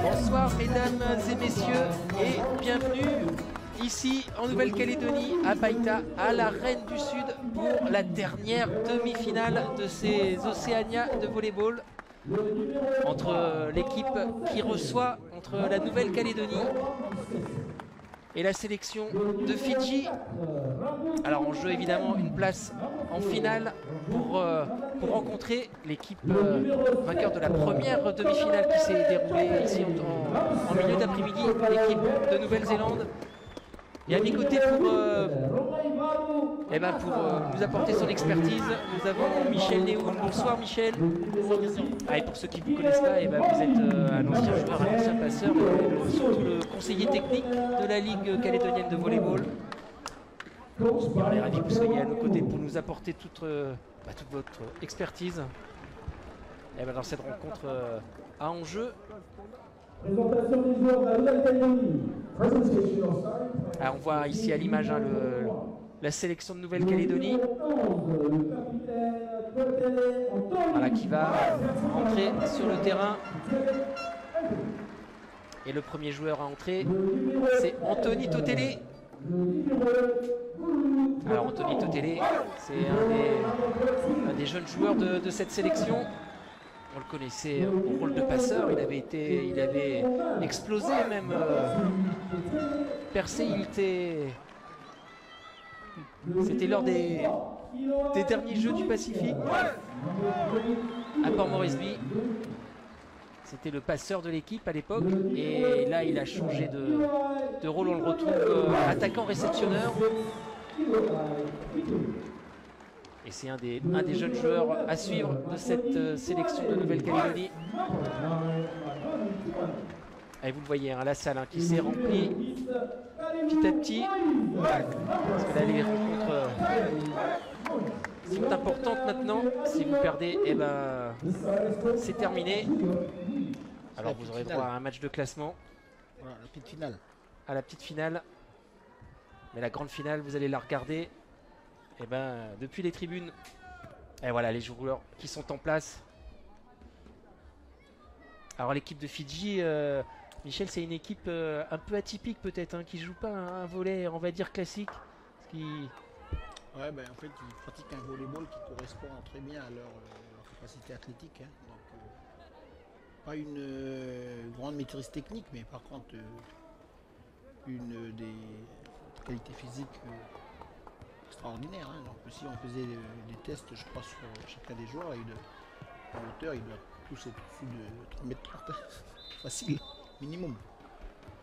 Bonsoir mesdames et messieurs et bienvenue ici en Nouvelle-Calédonie à Païta, à la Reine du Sud pour la dernière demi-finale de ces Océania de volleyball entre l'équipe qui reçoit entre la Nouvelle-Calédonie et la sélection de Fidji. Alors en jeu évidemment une place en finale pour rencontrer l'équipe vainqueur de la première demi-finale qui s'est déroulée ici en milieu d'après-midi, l'équipe de Nouvelle-Zélande. Et à mes côtés pour nous apporter son expertise, nous avons Michel Néoun. Bonsoir Michel. Et pour ceux qui ne vous connaissent pas, vous êtes un ancien joueur, un ancien passeur, surtout le conseiller technique de la Ligue calédonienne de volleyball. Et on est ravis que vous soyez à nos côtés pour nous apporter toute votre expertise dans cette rencontre à enjeu. Présentation des joueurs de la Nouvelle-Calédonie. On voit ici à l'image la sélection de Nouvelle-Calédonie. Voilà, qui va entrer sur le terrain. Et le premier joueur à entrer, c'est Anthony Totele. Alors Anthony Totele, c'est un des jeunes joueurs de cette sélection. On le connaissait au rôle de passeur, il avait explosé même, percé, c'était lors des derniers Jeux du Pacifique à Port Moresby. C'était le passeur de l'équipe à l'époque et là il a changé de rôle, on le retrouve attaquant-réceptionneur. Et c'est un des jeunes joueurs à suivre de cette sélection de Nouvelle-Calédonie. Et vous le voyez, la salle qui s'est remplie petit à petit. Parce que là, les rencontres sont importantes maintenant. Si vous perdez, c'est terminé. Alors vous aurez droit à un match de classement. Voilà, la petite finale. À la petite finale. Mais la grande finale, vous allez la regarder. Depuis les tribunes, et voilà les joueurs qui sont en place. Alors l'équipe de Fidji, Michel, c'est une équipe un peu atypique peut-être, qui joue pas un volley, on va dire classique. Ouais, en fait, ils pratiquent un volleyball qui correspond très bien à leur capacité athlétique. Donc, pas une grande maîtrise technique, mais par contre, une des qualités physiques extraordinaire. Donc si on faisait des tests, je crois, sur chacun des joueurs, en hauteur, il doit tous être au-dessus de 3 mètres 30. Facile, minimum.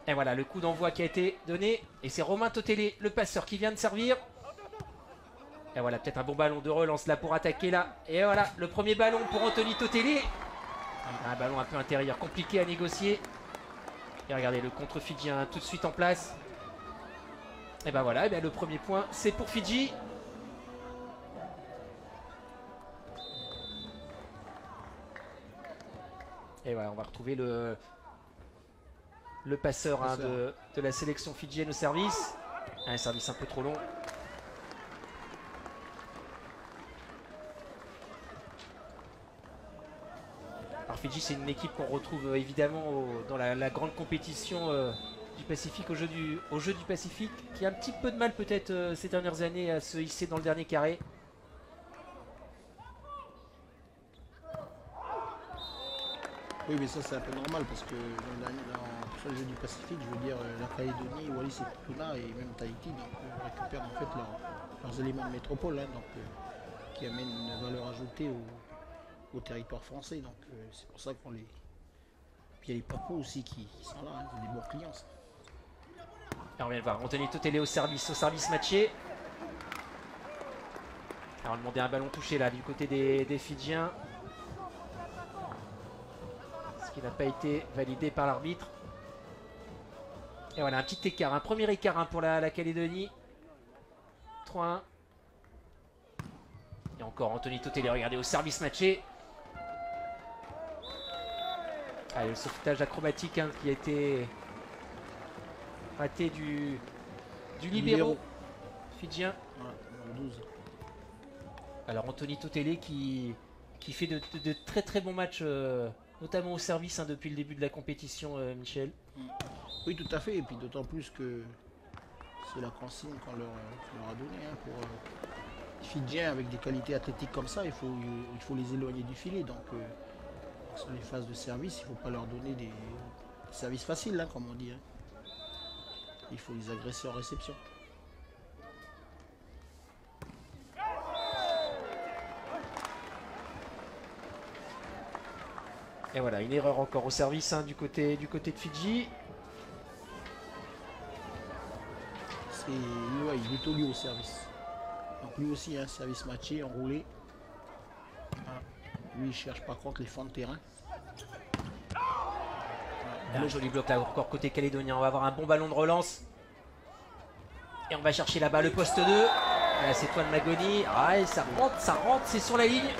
Et voilà le coup d'envoi qui a été donné. Et c'est Romain Totele, le passeur, qui vient de servir. Et voilà, peut-être un bon ballon de relance là pour attaquer là. Et voilà, le premier ballon pour Anthony Totele. Un ballon un peu intérieur, compliqué à négocier. Et regardez, le contre fidjien tout de suite en place. Et voilà, le premier point, c'est pour Fidji. Et voilà, on va retrouver le passeur de la sélection fidjienne au service. Un service un peu trop long. Alors Fidji, c'est une équipe qu'on retrouve évidemment dans la grande compétition du Pacifique, au jeu du Pacifique, qui a un petit peu de mal peut-être ces dernières années à se hisser dans le dernier carré. Oui, mais ça c'est un peu normal parce que sur les jeux du Pacifique, je veux dire, la Calédonie, Wallis et Futuna et même Tahiti récupèrent en fait leurs éléments de métropole, qui amènent une valeur ajoutée au territoire français. Donc c'est pour ça qu'on les... Puis il y a les Papous aussi qui sont là, c'est des bons clients. Ça. Alors on vient de voir Anthony Totele au service matché. Alors on demandait un ballon touché là du côté des Fidjiens. Ce qui n'a pas été validé par l'arbitre. Et voilà un petit écart, un premier écart pour la Calédonie. 3-1. Et encore Anthony Totele, regardez, au service matché. Allez, le sauvetage acrobatique qui a été raté du libéro fidjiens. Ouais, numéro 12. Alors Anthony Totele qui fait de très bons matchs, notamment au service depuis le début de la compétition, Michel. Oui, tout à fait, et puis d'autant plus que c'est la consigne qu'on leur a donnée. Hein, pour les Fidjiens avec des qualités athlétiques comme ça, il faut les éloigner du filet. Donc sur les phases de service, il ne faut pas leur donner des services faciles, hein, comme on dit. Hein. Il faut les agresser en réception. Et voilà, une erreur encore au service du côté de Fidji. Ouais, il est au lieu au service. Donc lui aussi, un service matché, enroulé. Ah, lui, il cherche par contre les fonds de terrain. Un joli bloc là encore côté calédonien. On va avoir un bon ballon de relance. Et on va chercher là-bas le poste 2. Voilà, c'est Toine Magoni. Ah, et ça rentre, c'est sur la ligne.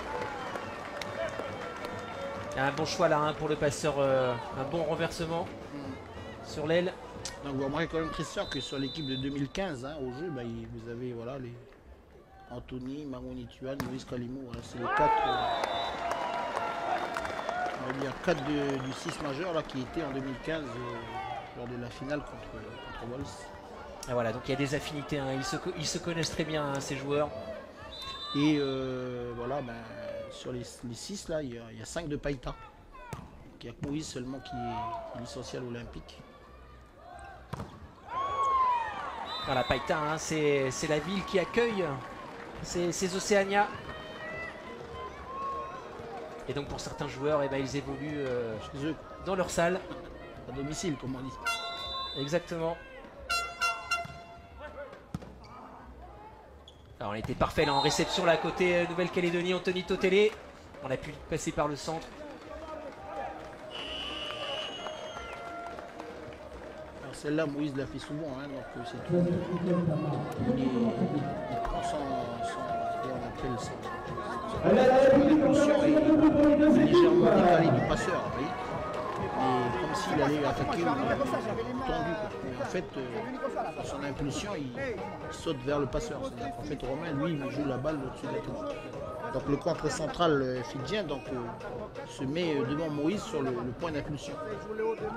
Il y a un bon choix là pour le passeur, un bon renversement sur l'aile. Donc vous remarquez quand même, Christian, que sur l'équipe de 2015, hein, au jeu, vous avez voilà, les Anthony, Magoni Tuan, Moïse Kalimou. Voilà, c'est les 4, on va dire 4 du 6 majeur là, qui étaient en 2015 lors de la finale contre Wallis. Et voilà, donc il y a des affinités, hein. Ils se connaissent très bien, hein, ces joueurs. Et voilà, sur les 6 là, il y a 5 de Païta. Il n'y a que Moïse seulement qui est licencié à l'Olympique. Voilà, Païta, hein, c'est la ville qui accueille ces Océania. Et donc pour certains joueurs, ils évoluent chez eux, dans leur salle. À domicile, comme on dit. Exactement. Alors on était parfait là en réception là côté Nouvelle-Calédonie, Anthony Totele. On a pu passer par le centre. Alors celle-là, Moïse l'a fait souvent, hein, donc c'est tout. Il prend son impulsion est légèrement décalé du passeur, vous voyez. Et comme s'il allait attaquer tendu. En fait, son impulsion, il saute vers le passeur. C'est-à-dire qu'en fait, Romain, lui, il joue la balle au-dessus de la tête. Donc le contre central fidjien se met devant Moïse sur le point d'impulsion.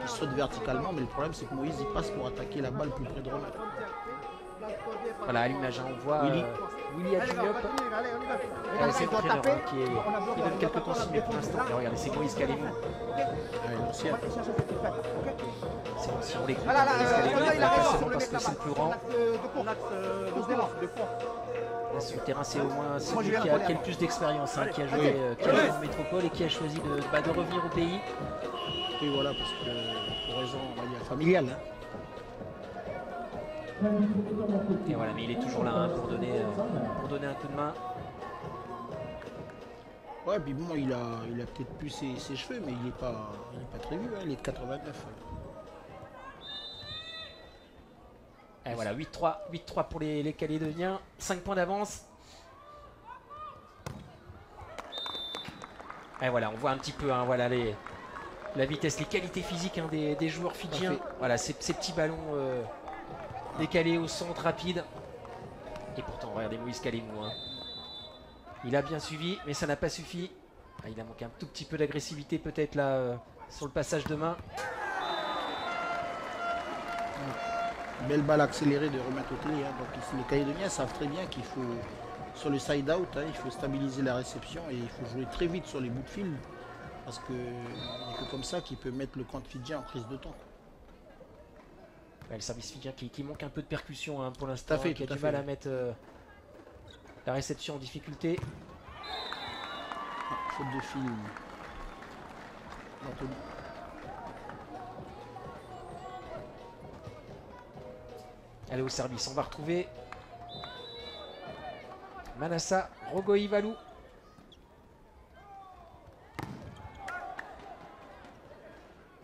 Il saute verticalement, mais le problème, c'est que Moïse, il passe pour attaquer la balle plus près de Romain. Voilà, à l'image, on voit Willy Adjuniop. C'est l'entraîneur qui donne quelques consignes pour l'instant. Regardez, c'est Moïse Kalimou. L'ancien. C'est l'ancien, on l'écoute. Moïse Kalimou, parce que c'est le plus grand. Là, sur le terrain, c'est au moins celui qui a le plus d'expérience, hein, qui a joué en métropole et qui a choisi de revenir au pays. Oui, voilà, parce que pour raison, on va dire, familiale. Hein. Et voilà, mais il est toujours là, hein, pour donner un coup de main. Ouais, puis bon, il a peut-être plus ses cheveux, mais il n'est pas très vieux, hein, il est de 89. Et voilà, 8-3 pour les Calédoniens, 5 points d'avance. Et voilà, on voit un petit peu, hein, voilà, la vitesse, les qualités physiques, hein, des joueurs fidjiens. Voilà, ces petits ballons décalés au centre, rapide. Et pourtant, regardez Moïse Kalimou. Hein. Il a bien suivi, mais ça n'a pas suffi. Ah, il a manqué un tout petit peu d'agressivité peut-être là sur le passage de main. Belle balle accélérée de Romain Totele. Hein. Donc les Calédoniens savent très bien qu'il faut, sur le side-out, hein, il faut stabiliser la réception et il faut jouer très vite sur les bouts de fil. Parce que c'est que comme ça qu'il peut mettre le compte fidjien en prise de temps. Ouais, le service fidjien qui manque un peu de percussion, hein, pour l'instant, qui a du mal à mettre la réception en difficulté. Ah, faute de fil. Anthony. Allez au service, on va retrouver Manassa Rogoivalou.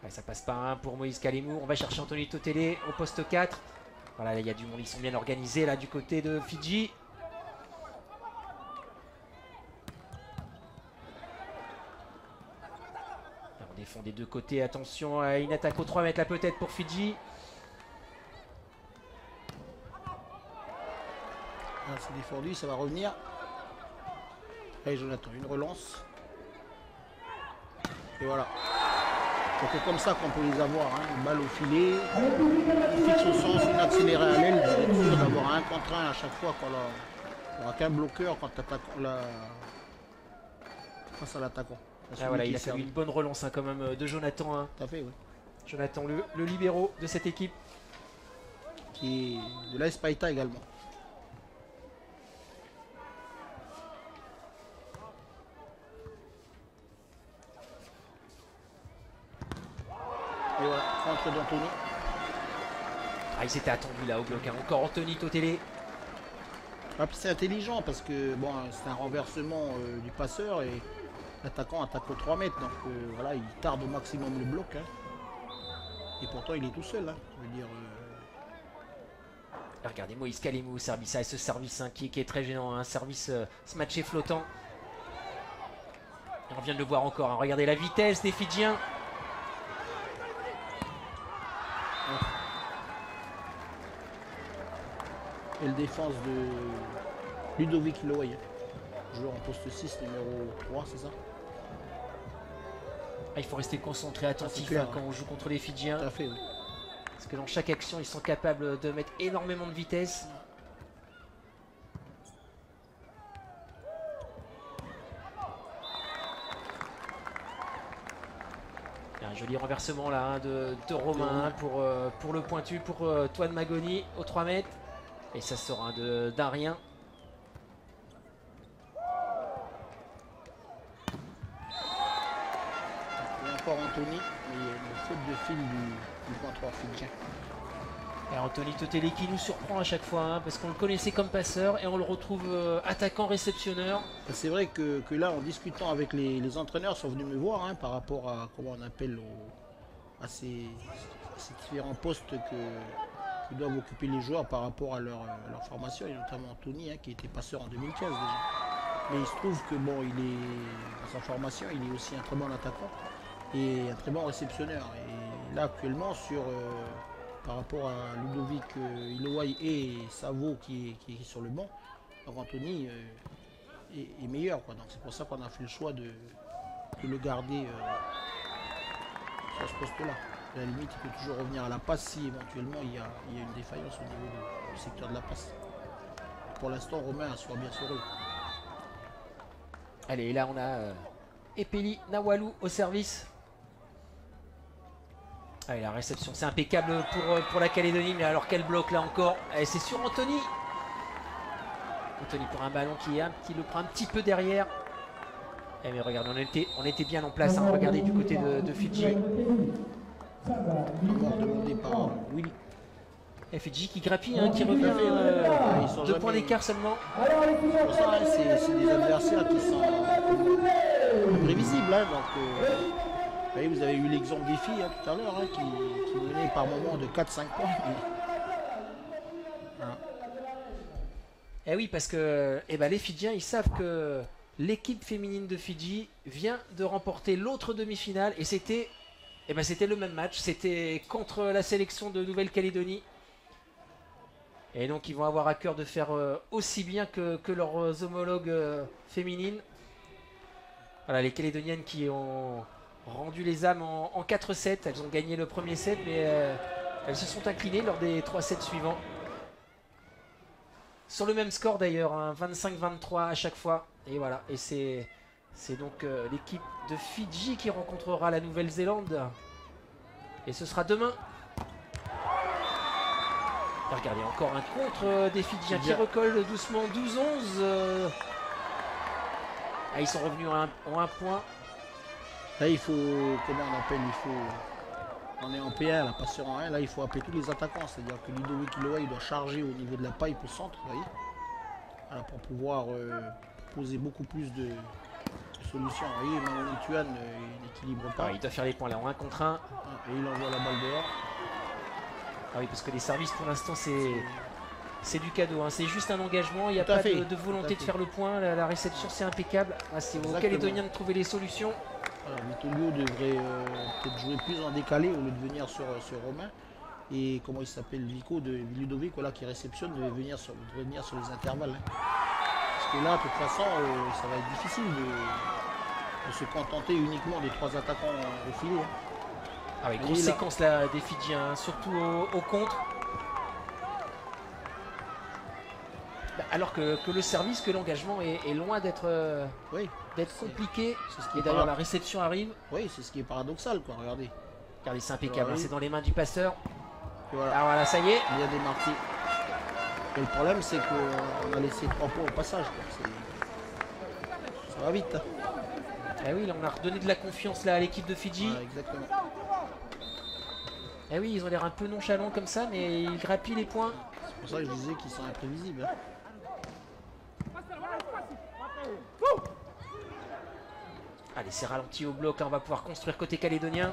Ouais, ça passe pas, hein, pour Moïse Kalimou. On va chercher Anthony Totele au poste 4. Voilà, il y a du monde, ils sont bien organisés là du côté de Fidji. On défend des deux côtés, attention à une attaque aux 3 mètres là peut-être pour Fidji. Ah, c'est défendu, ça va revenir. Allez Jonathan, une relance. Et voilà. Donc c'est comme ça qu'on peut les avoir, hein. Une balle au filet, une fixe au centre, une accélérée à l'aile, vous êtes sûr d'avoir un contre un à chaque fois qu'on n'aura qu'un bloqueur quand face à l'attaquant. Ah, voilà, il a fallu une bonne relance hein, quand même de Jonathan. Hein. Tout à fait, oui. Jonathan, le libéraux de cette équipe. Qui est de l'AS Païta également. Et voilà, contre d'Anthony. Ah, il s'était attendu là au bloc. Hein. Encore Anthony Totele. Ah, puis c'est intelligent parce que bon, c'est un renversement du passeur et l'attaquant attaque aux 3 mètres. Donc voilà, il tarde au maximum le bloc. Hein. Et pourtant il est tout seul. Hein. Je veux dire, regardez Moïse Kalimou, service à ce service hein, qui est très gênant. Un service smatché flottant. Et on vient de le voir encore. Hein. Regardez la vitesse des Fidjiens. Et le défense de Ludovic Loy, joueur en poste 6, numéro 3, c'est ça? Ah, il faut rester concentré, attentif clair, hein, quand on joue contre les Fidjiens. Tout à fait, oui. Parce que dans chaque action, ils sont capables de mettre énormément de vitesse. Un joli renversement là hein, de Romain hein, pour le pointu, pour Toine Magoni aux 3 mètres. Et ça sera d'un rien. Et encore Anthony, mais une faute de fil du point 3 fidjien. Et Anthony Totele qui nous surprend à chaque fois, hein, parce qu'on le connaissait comme passeur et on le retrouve attaquant-réceptionneur. C'est vrai que là, en discutant avec les entraîneurs, ils sont venus me voir hein, par rapport à comment on appelle à ces différents postes que doivent occuper les joueurs par rapport à leur formation, et notamment Anthony hein, qui était passeur en 2015 déjà. Mais il se trouve que bon, il est dans sa formation, il est aussi un très bon attaquant et un très bon réceptionneur. Et là actuellement par rapport à Ludovic Iloai et Savo qui est sur le banc, donc Anthony est meilleur quoi. Donc c'est pour ça qu'on a fait le choix de le garder sur ce poste là. À la limite, il peut toujours revenir à la passe si éventuellement il y a une défaillance au niveau du secteur de la passe. Pour l'instant, Romain assure bien ce rôle. Allez, là on a Epeli Nawalou au service. Allez, la réception, c'est impeccable pour la Calédonie, mais alors quel bloc là encore. Allez, c'est sur Anthony. Anthony pour un ballon qui le prend un petit peu derrière. Eh mais regardez, on était bien en place. Hein. Regardez du côté de Fidji. Encore demandé par Willy. Et Fidji qui grappille, hein, qui revient 2 points d'écart seulement. Pour ça, hein, c'est des adversaires qui sont prévisibles. Hein, donc, vous avez eu l'exemple des filles hein, tout à l'heure, hein, qui menaient par moment de 4-5 points. Voilà. Eh oui, parce que les Fidjiens, ils savent que l'équipe féminine de Fidji vient de remporter l'autre demi-finale et c'était le même match, c'était contre la sélection de Nouvelle-Calédonie. Et donc ils vont avoir à cœur de faire aussi bien que leurs homologues féminines. Voilà, les Calédoniennes qui ont rendu les âmes en 4-7. Elles ont gagné le premier set, mais elles se sont inclinées lors des 3 sets suivants. Sur le même score d'ailleurs, hein, 25-23 à chaque fois. Et voilà, et c'est donc l'équipe de Fidji qui rencontrera la Nouvelle-Zélande. Et ce sera demain. Et regardez, encore un contre des Fidjiens qui recollent doucement 12-11. Ah, ils sont revenus en un point. Là, il faut, comment on appelle, on est en P1, la passeur en 1, là il faut appeler tous les attaquants. C'est-à-dire que Ludovic Iloai doit charger au niveau de la pipe au centre, vous voyez, voilà, pour pouvoir poser beaucoup plus de solutions. Vous voyez, Mamadou Tuan, il n'équilibre pas. Ah, il doit faire les points là en 1 contre 1. Et il envoie la balle dehors. Ah oui, parce que les services pour l'instant c'est du cadeau, hein. C'est juste un engagement, il n'y a pas de volonté de faire le point, la réception c'est impeccable. Ah, c'est aux Calédoniens de trouver les solutions. Voilà, Vitolio devrait peut-être jouer plus en décalé au lieu de venir sur Romain. Et comment il s'appelle, Vico de Ludovic, voilà, qui réceptionne, devait venir sur les intervalles. Hein. Parce que là, de toute façon, ça va être difficile de se contenter uniquement des 3 attaquants au filet. Hein. Ah oui, grosse séquence là des Fidjiens, hein, surtout au contre. Bah, alors que le service, que l'engagement est loin d'être compliqué. Et d'ailleurs la réception arrive. Oui, c'est ce qui est paradoxal, quoi. Regardez. Regardez, c'est impeccable, hein, c'est dans les mains du passeur. Et voilà. Ah voilà, ça y est. Il a démarqué. Et le problème, c'est qu'on a laissé 3 points au passage. Ça va vite. Hein. Eh oui, là, on a redonné de la confiance là à l'équipe de Fidji. Voilà, exactement. Eh oui, ils ont l'air un peu nonchalants comme ça, mais ils grappillent les points. C'est pour ça que je disais qu'ils sont imprévisibles. Hein. Allez, c'est ralenti au bloc, hein, on va pouvoir construire côté calédonien.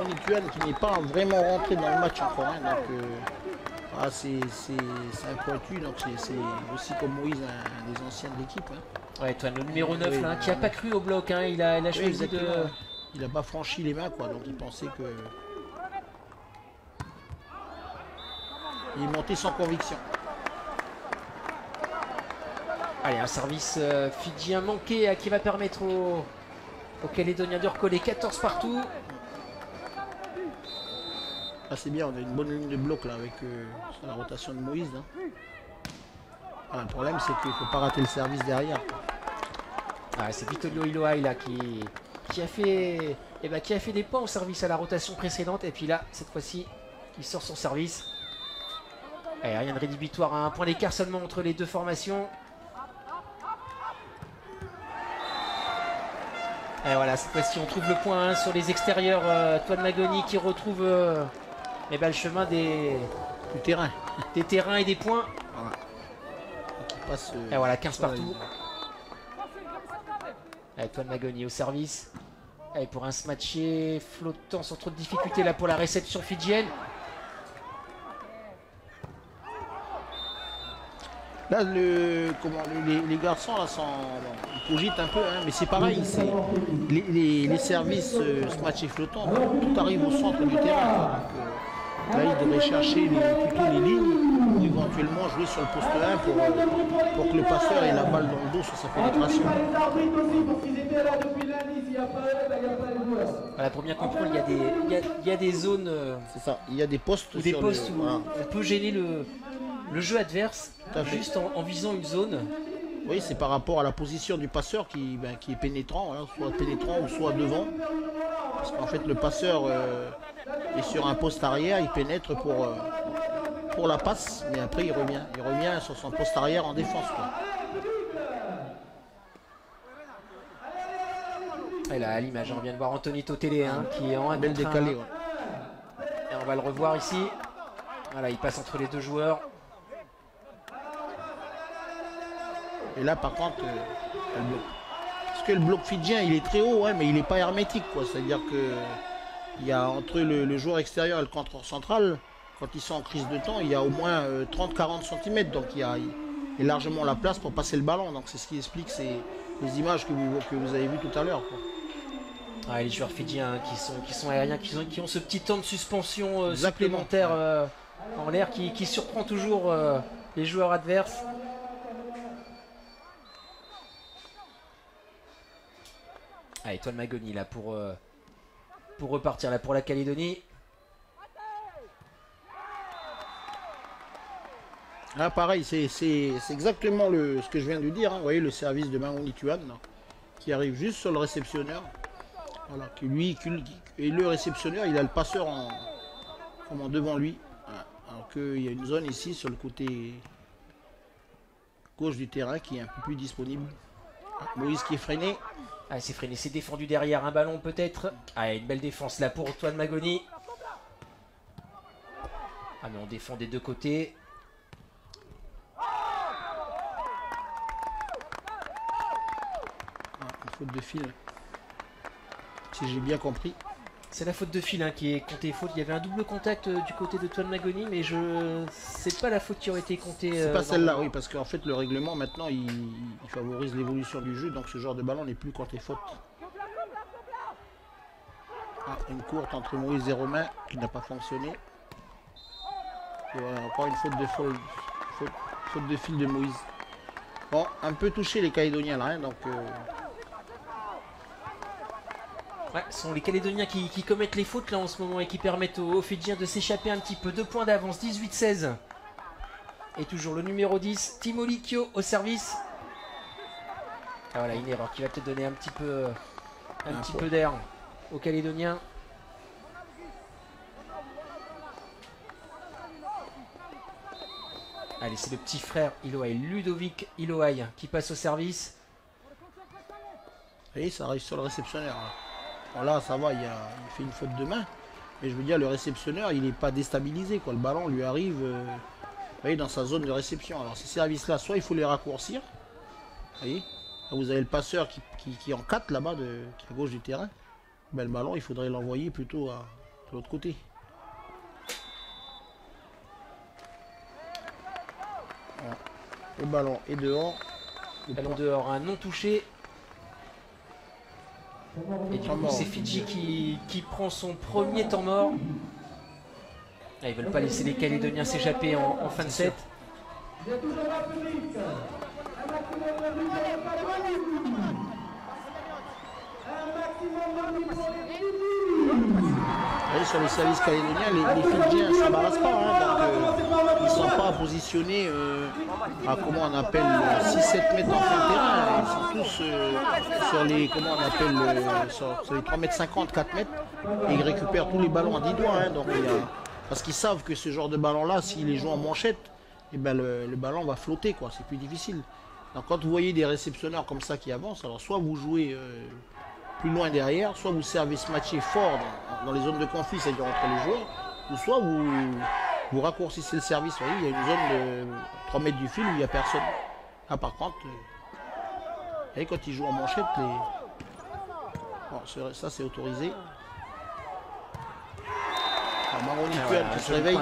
Lituane qui n'est pas vraiment rentré dans le match encore, hein, donc c'est un pointu, donc c'est aussi comme Moïse un des anciens de l'équipe. Hein. Ouais, toi, le numéro 9 là, qui n'a pas cru au bloc, hein, il a choisi de... Il n'a pas franchi les mains, quoi, donc il pensait que... Il est monté sans conviction. Allez, un service fidjien manqué qui va permettre aux Calédoniens de recoller 14 partout. Ah, c'est bien, on a une bonne ligne de bloc là avec la rotation de Moïse. Hein. Ah, le problème, c'est qu'il ne faut pas rater le service derrière. Ah, c'est Vitolio Iloai là qui a fait des points au service à la rotation précédente. Et puis là, cette fois-ci, il sort son service. Et rien de rédhibitoire, à un point d'écart seulement entre les deux formations. Et voilà, cette fois-ci, on trouve le point hein, sur les extérieurs. Toine Magoni qui retrouve le chemin du terrain. Des terrains et des points. Voilà. Passe, et voilà, 15 partout. Toine Magoni au service. Et pour un smatché flottant sans trop de difficultés là pour la réception fidjienne. Là, les garçons là, ils cogitent un peu, hein, mais c'est pareil. Les services smatchés flottants, tout arrive au centre du terrain. Donc, là, ils devraient chercher plutôt les lignes ou éventuellement jouer sur le poste 1 pour que le passeur ait la balle dans le dos sur sa pénétration. Voilà, pour bien comprendre, il y a des zones. C'est ça, il y a des postes. Ou des postes où on peut gêner le jeu adverse juste en visant une zone. Oui, c'est par rapport à la position du passeur qui est pénétrant, hein, soit pénétrant ou soit devant. Parce qu'en fait, le passeur est sur un poste arrière, il pénètre pour la passe, mais après il revient sur son poste arrière en défense. Quoi. Et là, à l'image, on vient de voir Anthony Totele hein, qui est en un bel décalé. Ouais. Et on va le revoir ici. Voilà, il passe entre les deux joueurs. Et là, par contre, le bloc. Parce que le bloc fidjien, il est très haut, hein, mais il n'est pas hermétique. C'est-à-dire qu'il y a entre le joueur extérieur et le contreur central, quand ils sont en crise de temps, il y a au moins 30-40 cm. Donc il y a largement la place pour passer le ballon. Donc c'est ce qui explique les images que vous avez vues tout à l'heure. Ah, les joueurs fidjiens qui sont aériens, qui ont ce petit temps de suspension supplémentaire en l'air qui surprend toujours les joueurs adverses. Allez, Toine Magoni là pour repartir là pour la Calédonie. Là pareil, c'est exactement ce que je viens de dire. Hein. Vous voyez le service de Mangon Lituane qui arrive juste sur le réceptionneur. Voilà, et le réceptionneur, il a le passeur devant lui. Voilà. Alors qu'il y a une zone ici sur le côté gauche du terrain qui est un peu plus disponible. Ah, Moïse qui est freiné. Ah, c'est freiné, c'est défendu derrière un ballon peut-être. Ah, une belle défense là pour Toine Magoni. Ah, mais on défend des deux côtés. Ah, une faute de fil. Si j'ai bien compris. C'est la faute de fil hein, qui est comptée faute. Il y avait un double contact du côté de Toine Magoni, mais c'est pas la faute qui aurait été comptée. C'est pas celle-là, oui, parce qu'en fait le règlement maintenant il favorise l'évolution du jeu, donc ce genre de ballon n'est plus compté faute. Ah, une courte entre Moïse et Romain qui n'a pas fonctionné. Et voilà, encore une faute de fil de Moïse. Bon, un peu touché les Calédoniens là, hein, donc. Ouais, ce sont les Calédoniens qui commettent les fautes là en ce moment et qui permettent aux Fidjiens de s'échapper un petit peu. 2 points d'avance, 18-16. Et toujours le numéro 10, Timo Likio au service. Ah voilà, une erreur qui va peut-être donner un petit peu d'air aux Calédoniens. Allez, c'est le petit frère Iloai, Ludovic Iloai, qui passe au service. Et ça arrive sur le réceptionneur. Bon, là, ça va, il fait une faute de main. Mais je veux dire, le réceptionneur, il n'est pas déstabilisé, quoi. Le ballon lui arrive vous voyez, dans sa zone de réception. Alors, ces services-là, soit il faut les raccourcir. Vous voyez, là, vous avez le passeur qui est en 4 là-bas, qui est à gauche du terrain. Ben, le ballon, il faudrait l'envoyer plutôt de l'autre côté. Voilà. Le ballon est dehors. Ballon dehors, un non touché. Et du coup, c'est Fidji qui prend son premier temps mort. Là, ils veulent pas laisser les Calédoniens s'échapper en fin de set. Allez, sur les services calédoniens, les Fidjiens ne s'embarrassent pas. Hein, donc, ils ne sont pas positionnés à comment on appelle 6-7 mètres en fin de terrain. Ils sont tous sur les comment on appelle sur les 3 mètres 50, 4 mètres. Et ils récupèrent tous les ballons à 10 doigts. Hein, donc, parce qu'ils savent que ce genre de ballon-là, s'ils les jouent en manchette, et ben le ballon va flotter, quoi. C'est plus difficile. Donc quand vous voyez des réceptionneurs comme ça qui avancent, alors soit vous jouez plus loin derrière, soit vous servez ce match fort dans les zones de conflit, c'est-à-dire entre les joueurs, ou soit vous raccourcissez le service. Vous voyez, il y a une zone de 3 mètres du fil où il n'y a personne. Ah, par contre, vous voyez, quand ils jouent en manchette, bon, ça c'est autorisé. Maroni qui se réveille.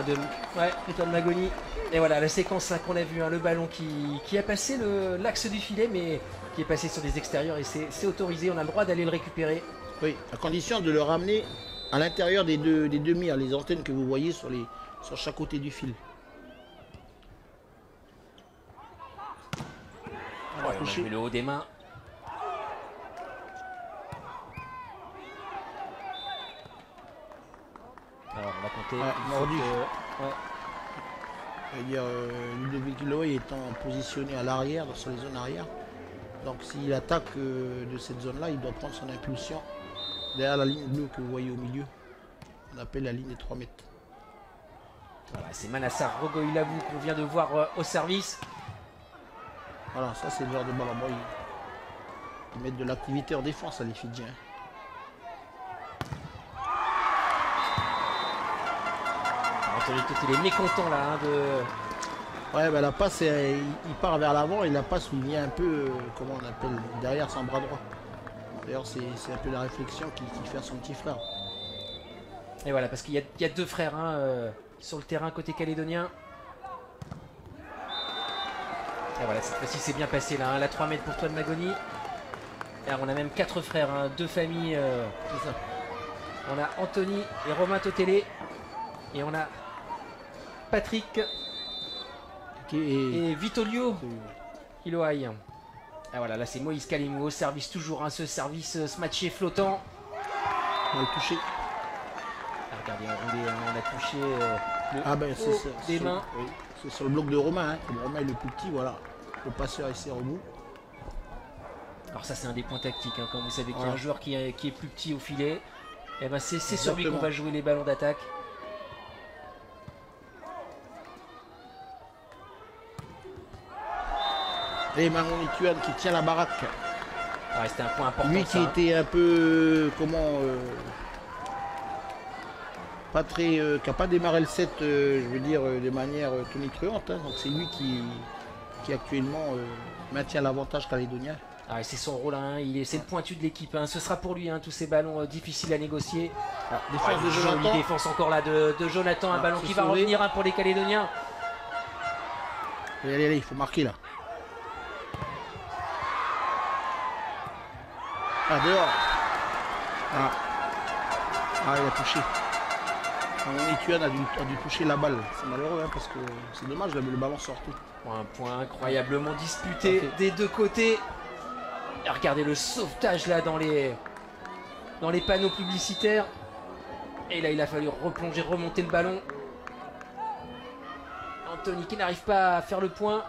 Ouais, Étoile Magoni. Et voilà la séquence qu'on a vue, hein, le ballon qui a passé l'axe du filet, mais qui est passé sur des extérieurs et c'est autorisé, on a le droit d'aller le récupérer. Oui, à condition de le ramener à l'intérieur des deux mires, les antennes que vous voyez sur chaque côté du fil. On a joué le haut des mains. Alors on va compter. Mordu. Ouais. C'est-à-dire Ludovic Iloai étant positionné à l'arrière, sur les zones arrière. Donc s'il attaque de cette zone-là, il doit prendre son impulsion derrière la ligne bleue que vous voyez au milieu. On appelle la ligne des 3 mètres. Voilà, c'est Manassar Rogoilavou qu'on vient de voir au service. Voilà, ça c'est le genre de ballon. Bon, ils mettent de l'activité en défense à les Fidjiens. Il est mécontent là de... Ouais, bah, la passe, il part vers l'avant et la passe lui vient un peu, comment on appelle, derrière son bras droit. D'ailleurs, c'est un peu la réflexion qu'il fait à son petit frère. Et voilà, parce qu'il y a deux frères hein, sur le terrain côté calédonien. Et voilà, cette fois-ci c'est bien passé là, hein, la 3 mètres pour Toine Magoni. Alors on a même 4 frères, hein, 2 familles. C'est ça. On a Anthony et Romain Totele. Et on a Patrick et Vitolio Iloai. Ah voilà, là c'est Moïse Kalimou au service toujours, hein, ce service, ce match est flottant. On va le toucher. Ah, regardez, on a touché des mains. Oui, c'est sur le bloc de Romain, hein. Comme Romain est le plus petit, voilà. Le passeur est au bout. Alors ça c'est un des points tactiques, hein, quand vous savez qu'il y a un joueur qui est plus petit au filet, et ben c'est sur lui qu'on va jouer les ballons d'attaque. Et Maroni Tuan qui tient la baraque. Ah, c'était un point important. Lui qui était un peu pas très, qui n'a pas démarré le set, je veux dire, de manière tonitruante. Hein. Donc c'est lui qui actuellement maintient l'avantage calédonien. Ah, c'est son rôle, hein. C'est le pointu de l'équipe. Hein. Ce sera pour lui, hein, tous ces ballons difficiles à négocier. Défense de Jonathan. Jolie défense encore là de Jonathan. Un ballon qui va revenir, hein, pour les Calédoniens. Allez, allez, il faut marquer là. Ah, dehors. Ah, il a touché. Tuan a dû toucher la balle. C'est malheureux, hein, parce que c'est dommage, le ballon sortait. Un point incroyablement disputé des deux côtés. Et regardez le sauvetage là dans les panneaux publicitaires. Et là, il a fallu replonger, remonter le ballon. Anthony qui n'arrive pas à faire le point.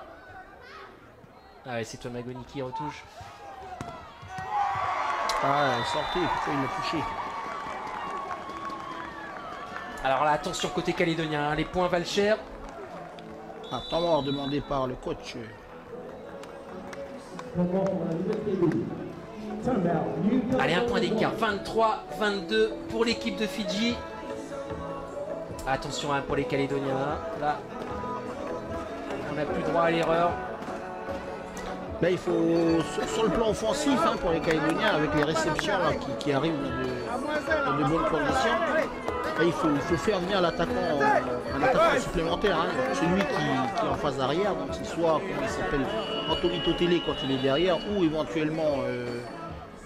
Ah ouais, c'est Thomas Magoni qui retouche. Ah, sortez, pourquoi il l'a touché? Alors là, attention côté calédonien, hein, les points valent cher. Ah, temps mort demandé par le coach. Allez, un point d'écart, 23-22 pour l'équipe de Fidji. Attention, hein, pour les Calédoniens. Là, on n'a plus droit à l'erreur. Là, il faut, sur le plan offensif, hein, pour les Calédoniens, avec les réceptions là, qui arrivent dans de bonnes conditions, là, il faut faire venir l'attaquant, un attaquant supplémentaire, hein, celui qui est en phase arrière, donc c'est soit, comment il s'appelle, Anthony Totele quand il est derrière, ou éventuellement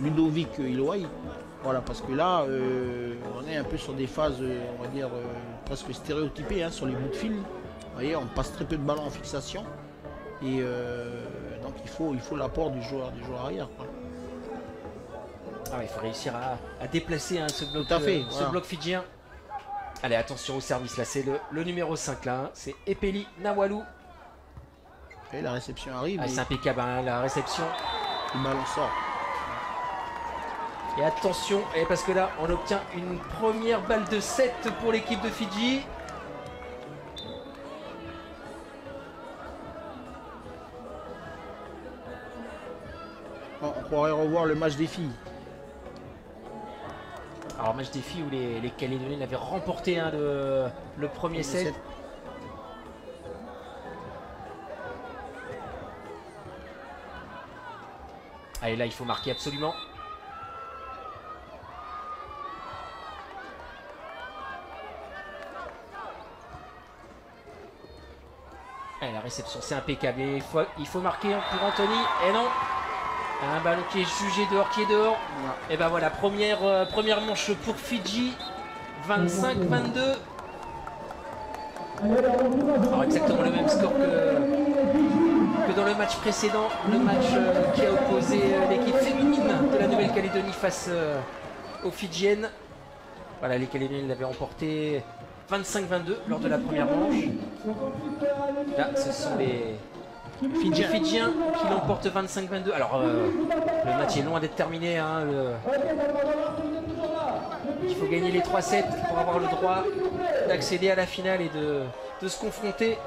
Ludovic Iloai. Voilà, parce que là, on est un peu sur des phases, on va dire, presque stéréotypées, hein, sur les bouts de fil. Vous voyez, on passe très peu de ballons en fixation. Et donc il faut l'apport du joueur arrière, quoi. Ah, il faut réussir à déplacer, hein, ce bloc, voilà. bloc fidjien. Allez, attention au service, là c'est le numéro 5 là, hein, c'est Epeli Nawalou. Et la réception arrive. Ah, c'est impeccable, hein, la réception. Le ballon sort. Et attention, parce que là on obtient une première balle de 7 pour l'équipe de Fidji. On pourrait revoir le match des filles. Alors match des filles où les Calédoniens avaient remporté, hein, le premier set. Allez, là il faut marquer absolument. Allez, la réception c'est impeccable. Et il faut marquer pour Anthony. Et non, un ballon qui est jugé dehors, qui est dehors. Ouais. Et ben voilà, première manche pour Fidji. 25-22. Alors exactement le même score que dans le match précédent. Le match qui a opposé l'équipe féminine de la Nouvelle-Calédonie face aux Fidjiennes. Voilà, les Calédoniens l'avaient emporté 25-22 lors de la première manche. Là, ce sont les Fidjiens qui l'emportent 25-22. Alors, le match est loin d'être terminé, hein, il faut gagner les 3 sets pour avoir le droit d'accéder à la finale et de se confronter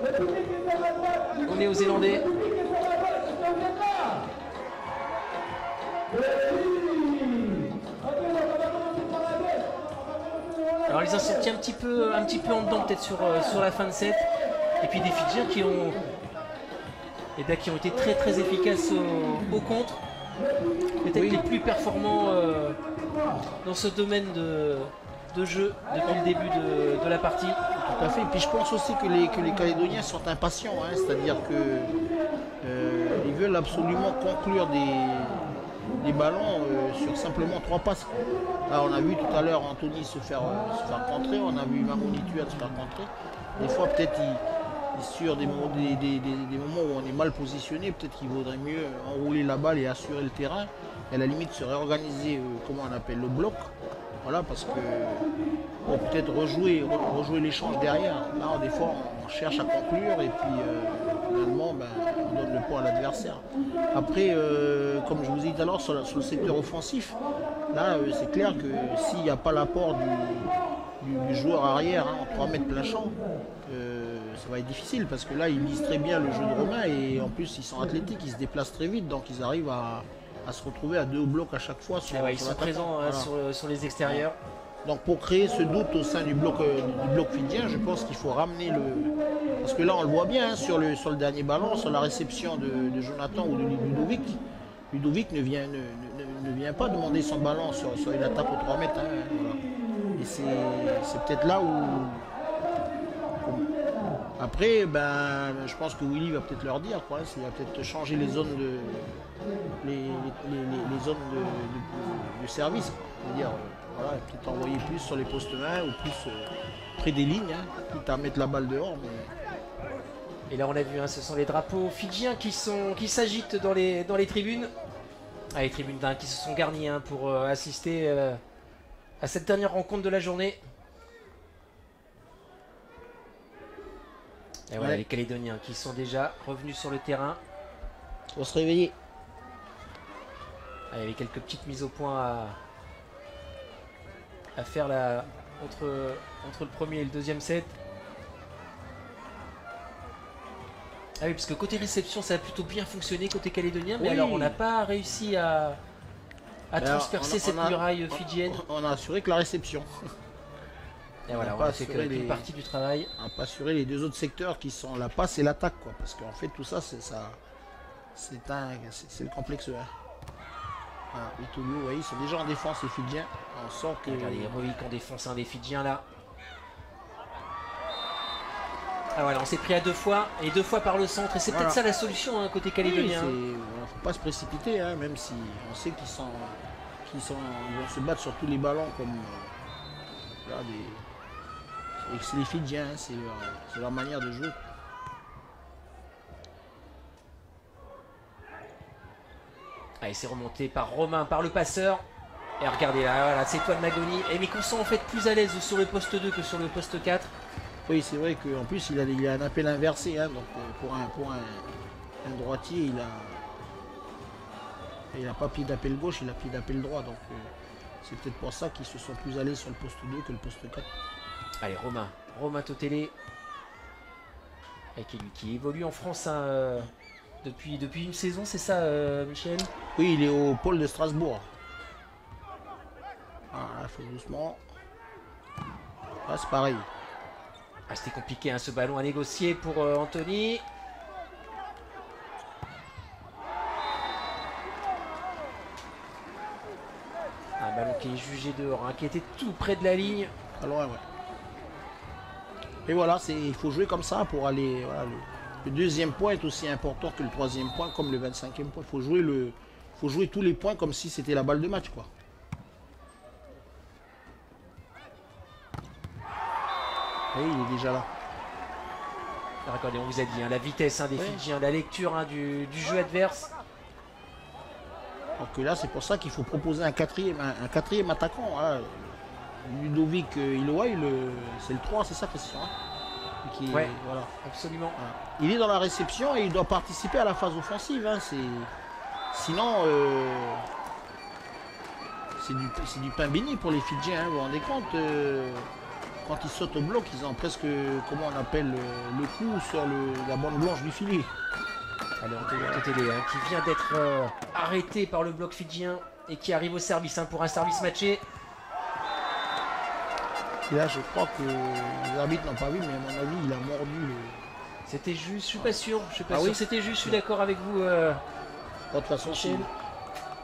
aux Néo-Zélandais. Alors, ils ont sorti un petit peu en dedans, peut-être sur la fin de set. Et puis des Fidjiens qui ont été très très efficaces au contre. Peut-être les plus performants dans ce domaine de jeu depuis le début de la partie. Tout à fait. Et puis je pense aussi que les Calédoniens sont impatients, hein, c'est-à-dire qu'ils veulent absolument conclure des ballons sur simplement 3 passes. Là, on a vu tout à l'heure Anthony se faire contrer, on a vu Mamouni Tuat se faire contrer. Des fois, peut-être, sur des moments où on est mal positionné, peut-être qu'il vaudrait mieux enrouler la balle et assurer le terrain. Et à la limite, se réorganiser, comment on appelle, le bloc. Voilà, parce que pour peut-être rejouer l'échange derrière. Là, des fois, on cherche à conclure et puis finalement, on donne le point à l'adversaire. Après, comme je vous ai dit tout à l'heure, sur le secteur offensif, là, c'est clair que s'il n'y a pas l'apport du joueur arrière, hein, en 3 mètres plein champ, ça va être difficile parce que là, ils lisent très bien le jeu de Romain et en plus, ils sont athlétiques, ils se déplacent très vite, donc ils arrivent à se retrouver à 2 blocs à chaque fois. Ils sont présents, voilà, sur les extérieurs. Donc pour créer ce doute au sein du bloc fidjien, je pense qu'il faut ramener parce que là on le voit bien, hein, sur le dernier ballon, sur la réception de Jonathan ou de Ludovic, Ludovic ne vient pas demander son ballon sur une attaque aux 3 mètres. Hein, voilà. Et c'est peut-être là où... Après, ben, je pense que Willy va peut-être leur dire, quoi. Il va peut-être changer les zones les zones de service. C'est-à-dire, voilà, peut-être envoyer plus sur les postes 1 ou plus près des lignes, hein, quitte à mettre la balle dehors. Mais... Et là on a vu, hein, ce sont les drapeaux fidjiens qui s'agitent dans les tribunes. Ah, les tribunes d'un qui se sont garnies, hein, pour assister à cette dernière rencontre de la journée. Et voilà, les Calédoniens qui sont déjà revenus sur le terrain. Pour se réveiller. Ah, il y avait quelques petites mises au point à faire là, entre le premier et le deuxième set. Ah oui, parce que côté réception, ça a plutôt bien fonctionné côté calédonien, mais oui. Alors on n'a pas réussi à transpercer cette muraille fidjienne. On a assuré que la réception. Et voilà, on a fait qu'une partie du travail. On n'a pas assuré les deux autres secteurs qui sont la passe et l'attaque, quoi. Parce qu'en fait, tout ça, c'est le complexe. Hein. Voilà, les Togo, vous voyez, ils sont déjà en défense, les Fidjiens. On sent que... Regardez, les Heroic ont défoncé un des Fidjiens là. Ah voilà, on s'est pris à 2 fois, et 2 fois par le centre, et c'est peut-être ça la solution, hein, côté calédonien. Il ne faut pas se précipiter, hein, même si on sait qu'ils vont se battre sur tous les ballons comme c'est les Fidjiens, hein, c'est leur manière de jouer. Allez, c'est remonté par Romain, par le passeur. Et regardez là, voilà, c'est Toine Magoni. Et mais qu'on sent en fait plus à l'aise sur le poste 2 que sur le poste 4. Oui, c'est vrai qu'en plus il a un appel inversé, hein, donc pour un droitier, il a pas pied d'appel gauche, il a pied d'appel droit, donc c'est peut-être pour ça qu'ils se sont plus à l'aise sur le poste 2 que le poste 4. Allez, Romain Totélé, qui évolue en France, hein, depuis une saison, c'est ça, Michel? Oui, il est au pôle de Strasbourg. Voilà, il faut doucement. Ah, c'est pareil. Ah, c'était compliqué, hein, ce ballon à négocier pour Anthony. Un ballon qui est jugé dehors, hein, qui était tout près de la ligne. Pas loin, ouais. Et voilà, il faut jouer comme ça pour aller. Voilà, le deuxième point est aussi important que le troisième point, comme le 25e point. Il faut jouer tous les points comme si c'était la balle de match, quoi. Et il est déjà là. Regardez, on vous a dit, hein, la vitesse, hein, des Fidjiens, la lecture, hein, du jeu adverse. Donc là, c'est pour ça qu'il faut proposer un quatrième attaquant. Hein. Ludovic Iloa, c'est le 3, c'est ça, Christian, hein, ouais, voilà, absolument. Voilà. Il est dans la réception et il doit participer à la phase offensive. Hein. Sinon, c'est du pain béni pour les Fidjiens. Hein. Vous vous rendez compte, quand ils sautent au bloc, ils ont presque, comment on appelle, le coup sur la bande blanche du filet. Alors, Totélé, hein, qui vient d'être arrêté par le bloc fidjien et qui arrive au service, hein, pour un service matché. Et là, je crois que les arbitres n'ont pas vu, mais à mon avis, il a mordu le... C'était juste, je suis pas sûr. Je suis pas sûr. C'était juste, je suis d'accord avec vous. De toute façon,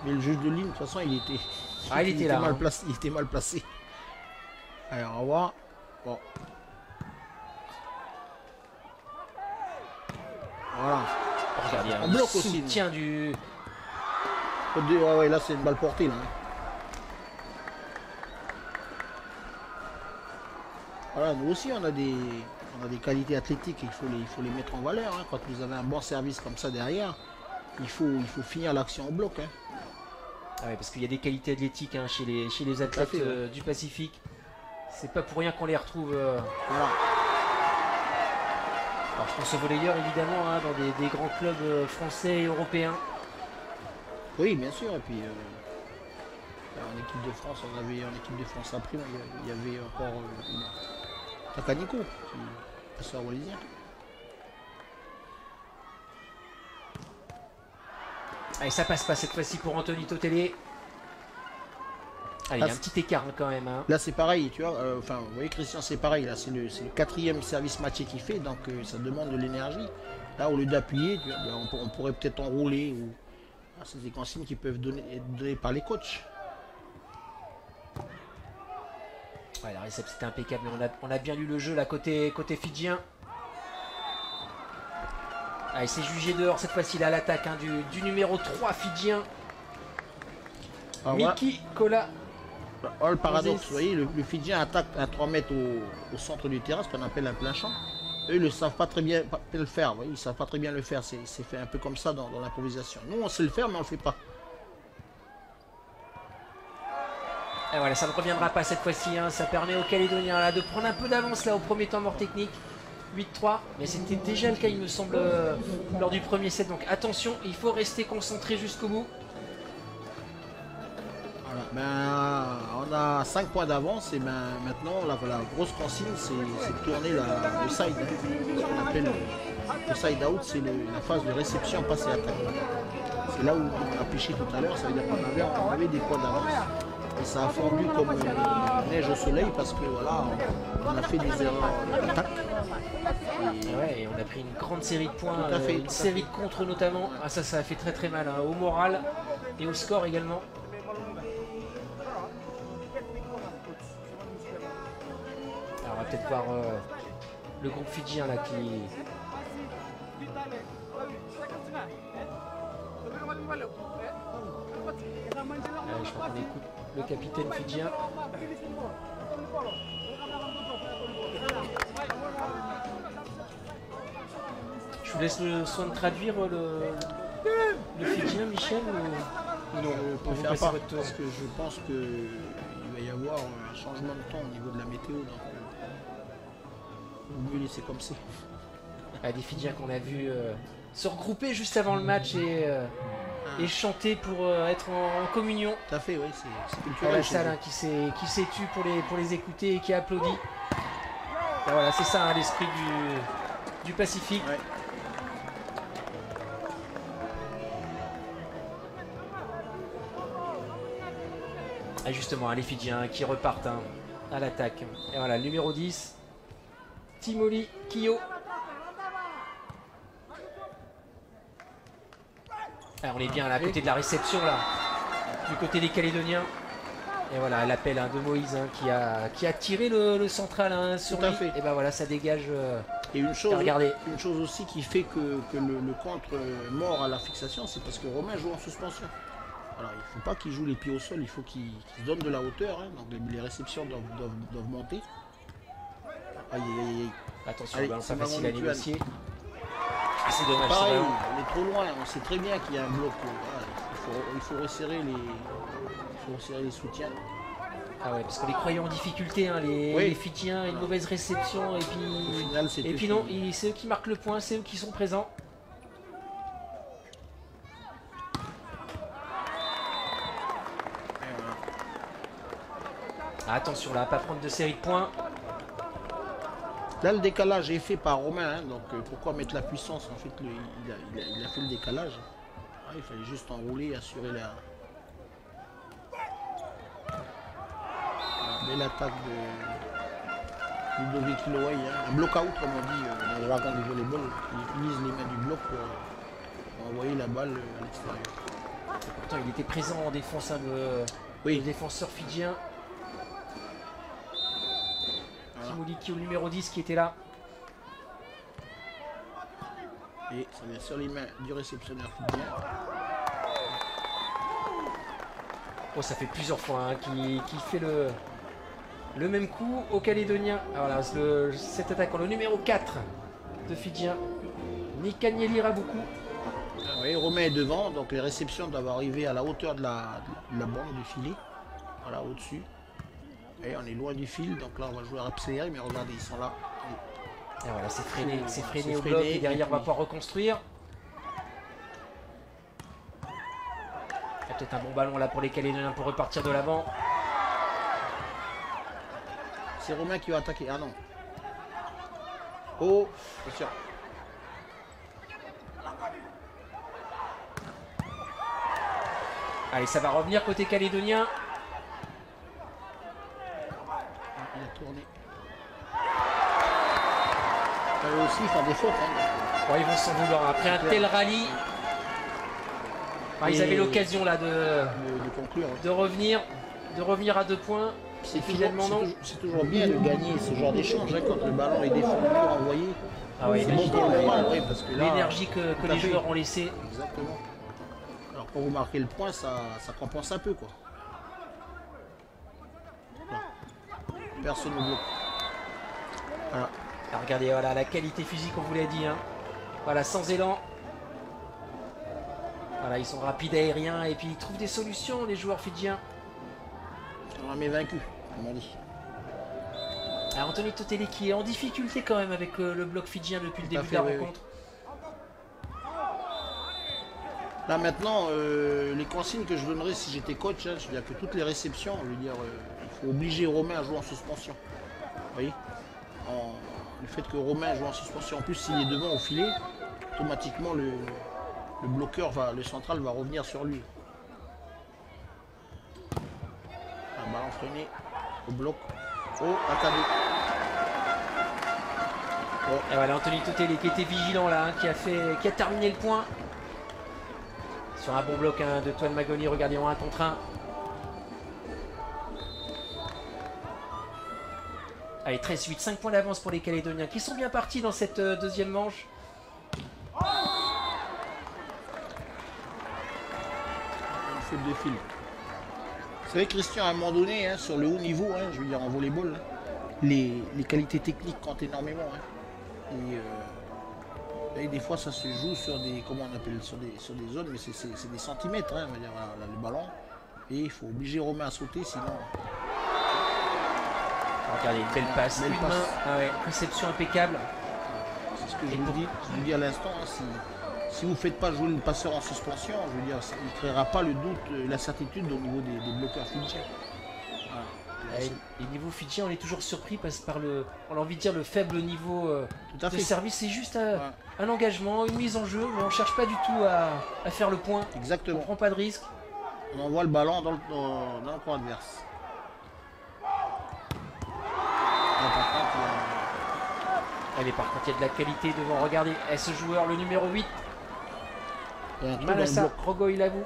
mais le juge de ligne, de toute façon, il était là, mal placé. Il était mal placé. Allez, on va voir. Bon. Voilà. Regardez, on bloque aussi. Tiens du. Ouais, là, c'est une balle portée, là. Voilà, nous aussi on a des qualités athlétiques, il faut les mettre en valeur. Hein. Quand vous avez un bon service comme ça derrière, il faut finir l'action au bloc. Hein. Ah ouais, parce qu'il y a des qualités athlétiques, hein, chez les athlètes du Pacifique. C'est pas pour rien qu'on les retrouve. Voilà. Alors je pense aux volleyeurs évidemment, hein, dans des grands clubs français et européens. Oui, bien sûr. Et puis en équipe de France, en équipe de France après, il y avait encore Takanico, qui passeur wallisien. Allez, ça passe pas cette fois-ci pour Anthony Totélé. Allez, il y a un petit écart quand même. Hein. Là, c'est pareil, tu vois. Enfin, vous voyez, Christian, c'est pareil. Là, c'est le 4e service matché qu'il fait, donc ça demande de l'énergie. Là, au lieu d'appuyer, on pourrait peut-être enrouler ou C'est des consignes qui peuvent être données par les coachs. Ouais, la réception c'était impeccable, mais on a bien lu le jeu là côté fidjien. Ah, il s'est jugé dehors cette fois-ci là à l'attaque hein, du numéro 3 fidjien. Miki Kola. Oh, le paradoxe, vous voyez, le Fidjien attaque à 3 mètres au centre du terrain, ce qu'on appelle un plein champ. Eux, ils ne savent pas très bien le faire, vous voyez, ils ne savent pas très bien le faire. C'est fait un peu comme ça dans l'improvisation. Nous, on sait le faire, mais on ne le fait pas. Et voilà, ça ne reviendra pas cette fois-ci. Hein. Ça permet aux Calédoniens là, de prendre un peu d'avance là au premier temps mort technique. 8-3, mais c'était déjà le cas, il me semble, lors du premier set. Donc attention, il faut rester concentré jusqu'au bout. Voilà, ben, on a 5 points d'avance et ben, maintenant la grosse consigne c'est de tourner le side. Hein. Ce qu'on appelle le side out, c'est la phase de réception passée attaque. C'est là où on a pêché tout à l'heure, ça veut dire qu'on avait des points d'avance. Et ça a fondu comme neige au soleil parce que voilà, on a fait des erreurs d'attaque. Et on a pris une grande série de points, une série de contres notamment. Ah, ça a fait très très mal hein, au moral et au score également. Alors on va peut-être voir le groupe fidjien là qui... je crois qu'on écoute le capitaine fidjien. Je vous laisse le soin de traduire le fidjien, Michel, ou non, je préfère pas, parce que je pense qu'il va y avoir un changement de temps au niveau de la météo, donc on mieux laisser comme c'est. Des Fidjiens qu'on a vu se regrouper juste avant le match et chanter pour être en communion. Tout à fait, oui, c'est culturel. La salle hein, qui s'est tue pour les écouter et qui applaudit. Et voilà, c'est ça hein, l'esprit du Pacifique. Ouais. Et justement, les Fidjiens qui repartent hein, à l'attaque. Et voilà, le numéro 10, Timoli Kyo. Alors on est bien là, à côté de la réception là, du côté des Calédoniens. Et voilà l'appel hein, de Moïse hein, qui a tiré le central hein, sur lui. Et ben voilà, ça dégage. Et une chose aussi qui fait que le contre mort à la fixation, c'est parce que Romain joue en suspension. Alors il ne faut pas qu'il joue les pieds au sol, il faut qu'il se donne de la hauteur. Hein, donc les réceptions doivent monter. Aïe, aïe, aïe. Attention, allez, c'est pas facile à négocier. C'est dommage. Pareil, on est trop loin, on sait très bien qu'il y a un bloc. Voilà, il faut resserrer les soutiens. Ah ouais, parce qu'on les croyait en difficulté, hein, les Fidjiens, une mauvaise réception, et puis, au final, non, c'est eux qui marquent le point, c'est eux qui sont présents. Voilà. Attention là, à pas prendre de série de points. Là, le décalage est fait par Romain, hein, donc pourquoi mettre la puissance? En fait, il a fait le décalage. Ah, il fallait juste enrouler, assurer la... Belle attaque de Ludovic Loay, hein. Un block-out, comme on dit dans le jargon du volleyball. Il utilise les mains du bloc pour envoyer la balle à l'extérieur. Pourtant, il était présent en défense, hein, le défenseur fidjien. Timoliki au numéro 10 qui était là. Et ça vient sur les mains du réceptionneur fidjien. Oh, ça fait plusieurs fois hein, qui fait le même coup au Calédonien. Voilà, cet attaquant, le numéro 4 de Fidjien, Nikanyeli Raboukou. Oui, Romain est devant, donc les réceptions doivent arriver à la hauteur de la bande du filet. Voilà, au-dessus. Et on est loin du fil, donc là on va jouer à accélérer, mais regardez, ils sont là. Et voilà, c'est freiné au bloc et derrière on va pouvoir reconstruire. Il y a peut-être un bon ballon là pour les Calédoniens pour repartir de l'avant. C'est Romain qui va attaquer, ah non. Oh, attention. Allez, ça va revenir côté calédonien. Il a tourné. Ça va aussi faire des fautes. Hein. Ouais, ils vont s'en vouloir. Après un tel rallye, Ah, ils avaient l'occasion là de conclure. de revenir à 2 points. Et finalement non. C'est toujours bien de gagner ce genre d'échange hein, quand le ballon est défendu, envoyé. Ah ouais, C'est bon pour le moral, oui, parce que là, l'énergie que les joueurs ont laissée. Exactement. Alors quand vous marquez le point, ça compense un peu quoi. Voilà. Personne ne bloque. Voilà. Alors, regardez, voilà la qualité physique, on vous l'a dit. Hein. Voilà, sans élan. Voilà, ils sont rapides aériens et puis ils trouvent des solutions, les joueurs fidjiens. On en est vaincu, comme on dit. Alors, Anthony Totele qui est en difficulté quand même avec le bloc fidjien depuis le début de la rencontre. Là maintenant, les consignes que je donnerais si j'étais coach, hein, c'est-à-dire que toutes les réceptions, je veux dire, il faut obliger Romain à jouer en suspension. Vous voyez le fait que Romain joue en suspension, en plus s'il est devant au filet, automatiquement le bloqueur, le central va revenir sur lui. Un ballon freiné au bloc. Oh, attendez. Oh. Et voilà Anthony Totele qui était vigilant là, hein, qui a terminé le point. Sur un bon bloc hein, de Toine Magoni, regardez en 1 contre 1. Allez, 13-8, 5 points d'avance pour les Calédoniens qui sont bien partis dans cette deuxième manche. Une faute de fil. Vous savez Christian, à un moment donné, hein, sur le haut niveau, hein, je veux dire en volleyball, hein, les qualités techniques comptent énormément. Hein. Et des fois ça se joue sur des, comment on appelle, sur des zones, mais c'est des centimètres, hein, on va dire, là, le ballon. Et il faut obliger Romain à sauter, sinon... Regardez, une belle passe, une main, ah ouais, réception impeccable. C'est ce que je vous dis à l'instant, hein, si vous ne faites pas jouer le passeur en suspension, je veux dire, il ne créera pas le doute, l'incertitude au niveau des bloqueurs fidjiens. Voilà. Et niveau fidjien, on est toujours surpris par on a envie de dire le faible niveau de service. C'est juste un engagement, une mise en jeu, mais on ne cherche pas du tout à faire le point. Exactement. On ne prend pas de risque. On envoie le ballon dans le coin adverse. Allez, par contre, il y a de la qualité devant. Regardez, ce joueur, le numéro 8. Manassa Rogoilavou.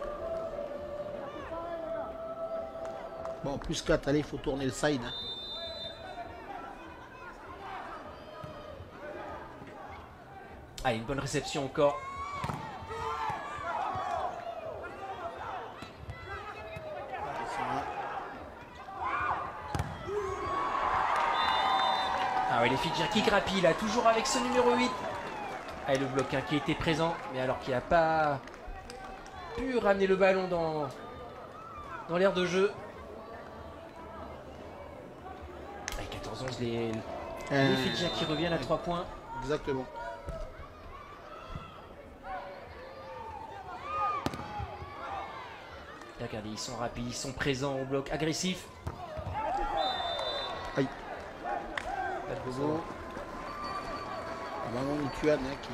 Bon, plus 4, allez, il faut tourner le side. Hein. Allez, une bonne réception encore. Ah ouais, les Fidjiens qui grappillent là, toujours avec ce numéro 8. Allez, le bloc qui était présent, mais alors qui n'a pas pu ramener le ballon dans l'aire de jeu. Avec 14-11, les Fidjiens qui reviennent à 3 points. Exactement. Regardez, ils sont rapides, ils sont présents au bloc agressif. Aïe. Pas de bobo. Maman Nituan hein, qui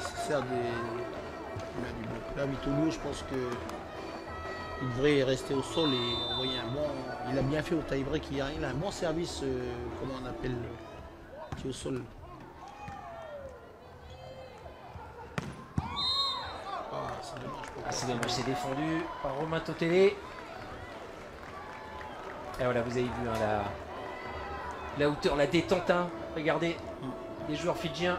se sert du bloc. Là, Vitolo, je pense que il devrait rester au sol et envoyer un bon. Il a bien fait au tie-break hier. Il a un bon service, comment on appelle, qui est au sol. C'est dommage, c'est défendu par Romain Totele. Et voilà, vous avez vu hein, la hauteur, la détente. Hein. Regardez, les joueurs fidjiens.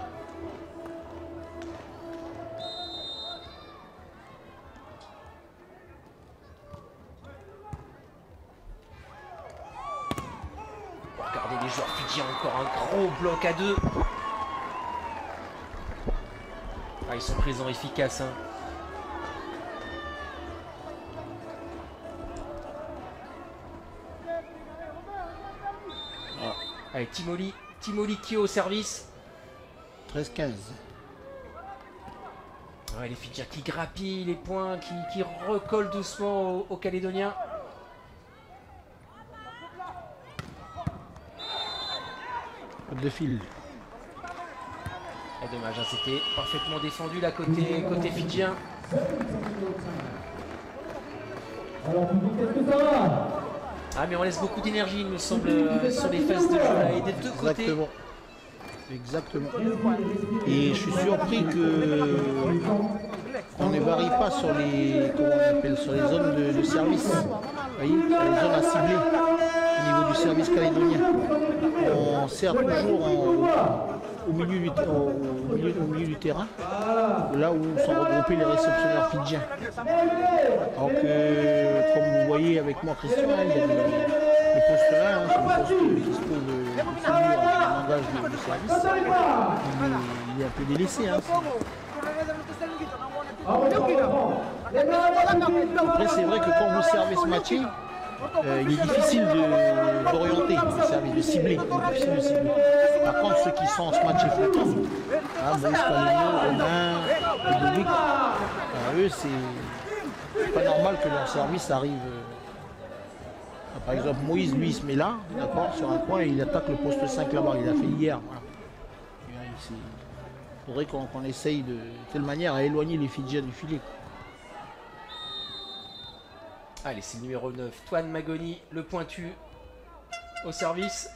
Regardez les joueurs fidjiens, encore un gros bloc à 2. Ah, ils sont présents, efficaces. Hein. Allez, Timoli qui est au service. 13-15. Ouais, les Fidjiens qui grappillent les points, qui recollent doucement aux Calédoniens. De fil. Et dommage, hein, c'était parfaitement défendu là côté fidjien. Alors, qu'est-ce que ça va? Ah mais on laisse beaucoup d'énergie il me semble sur les phases de jeu là et des deux côtés. Exactement. Exactement. Et je suis surpris qu'on ne varie pas sur les, comment on appelle, sur les zones de service. Vous voyez, sur les zones à cibler au niveau du service calédonien. On sert toujours au milieu du terrain, là où sont regroupés les réceptionneurs fidjiens. Alors que, comme vous voyez avec moi, Christian, il y a le poste 1, c'est le poste qui se trouve au langage du service. Il est un peu délaissé. Hein. Après, c'est vrai que quand vous servez ce match, il est difficile d'orienter le service, de cibler. Par contre, ceux qui sont en ce match flottant, Moïse Palino, Romain, Ludovic, eux, c'est pas normal que leur service arrive. Par exemple, Moïse, lui, il se met là, d'accord, sur un coin et il attaque le poste 5 là-bas. Il a fait hier. Voilà. Il faudrait qu'on essaye de telle manière à éloigner les Fidjiens du filet. Allez, c'est le numéro 9, Toine Magoni, le pointu au service.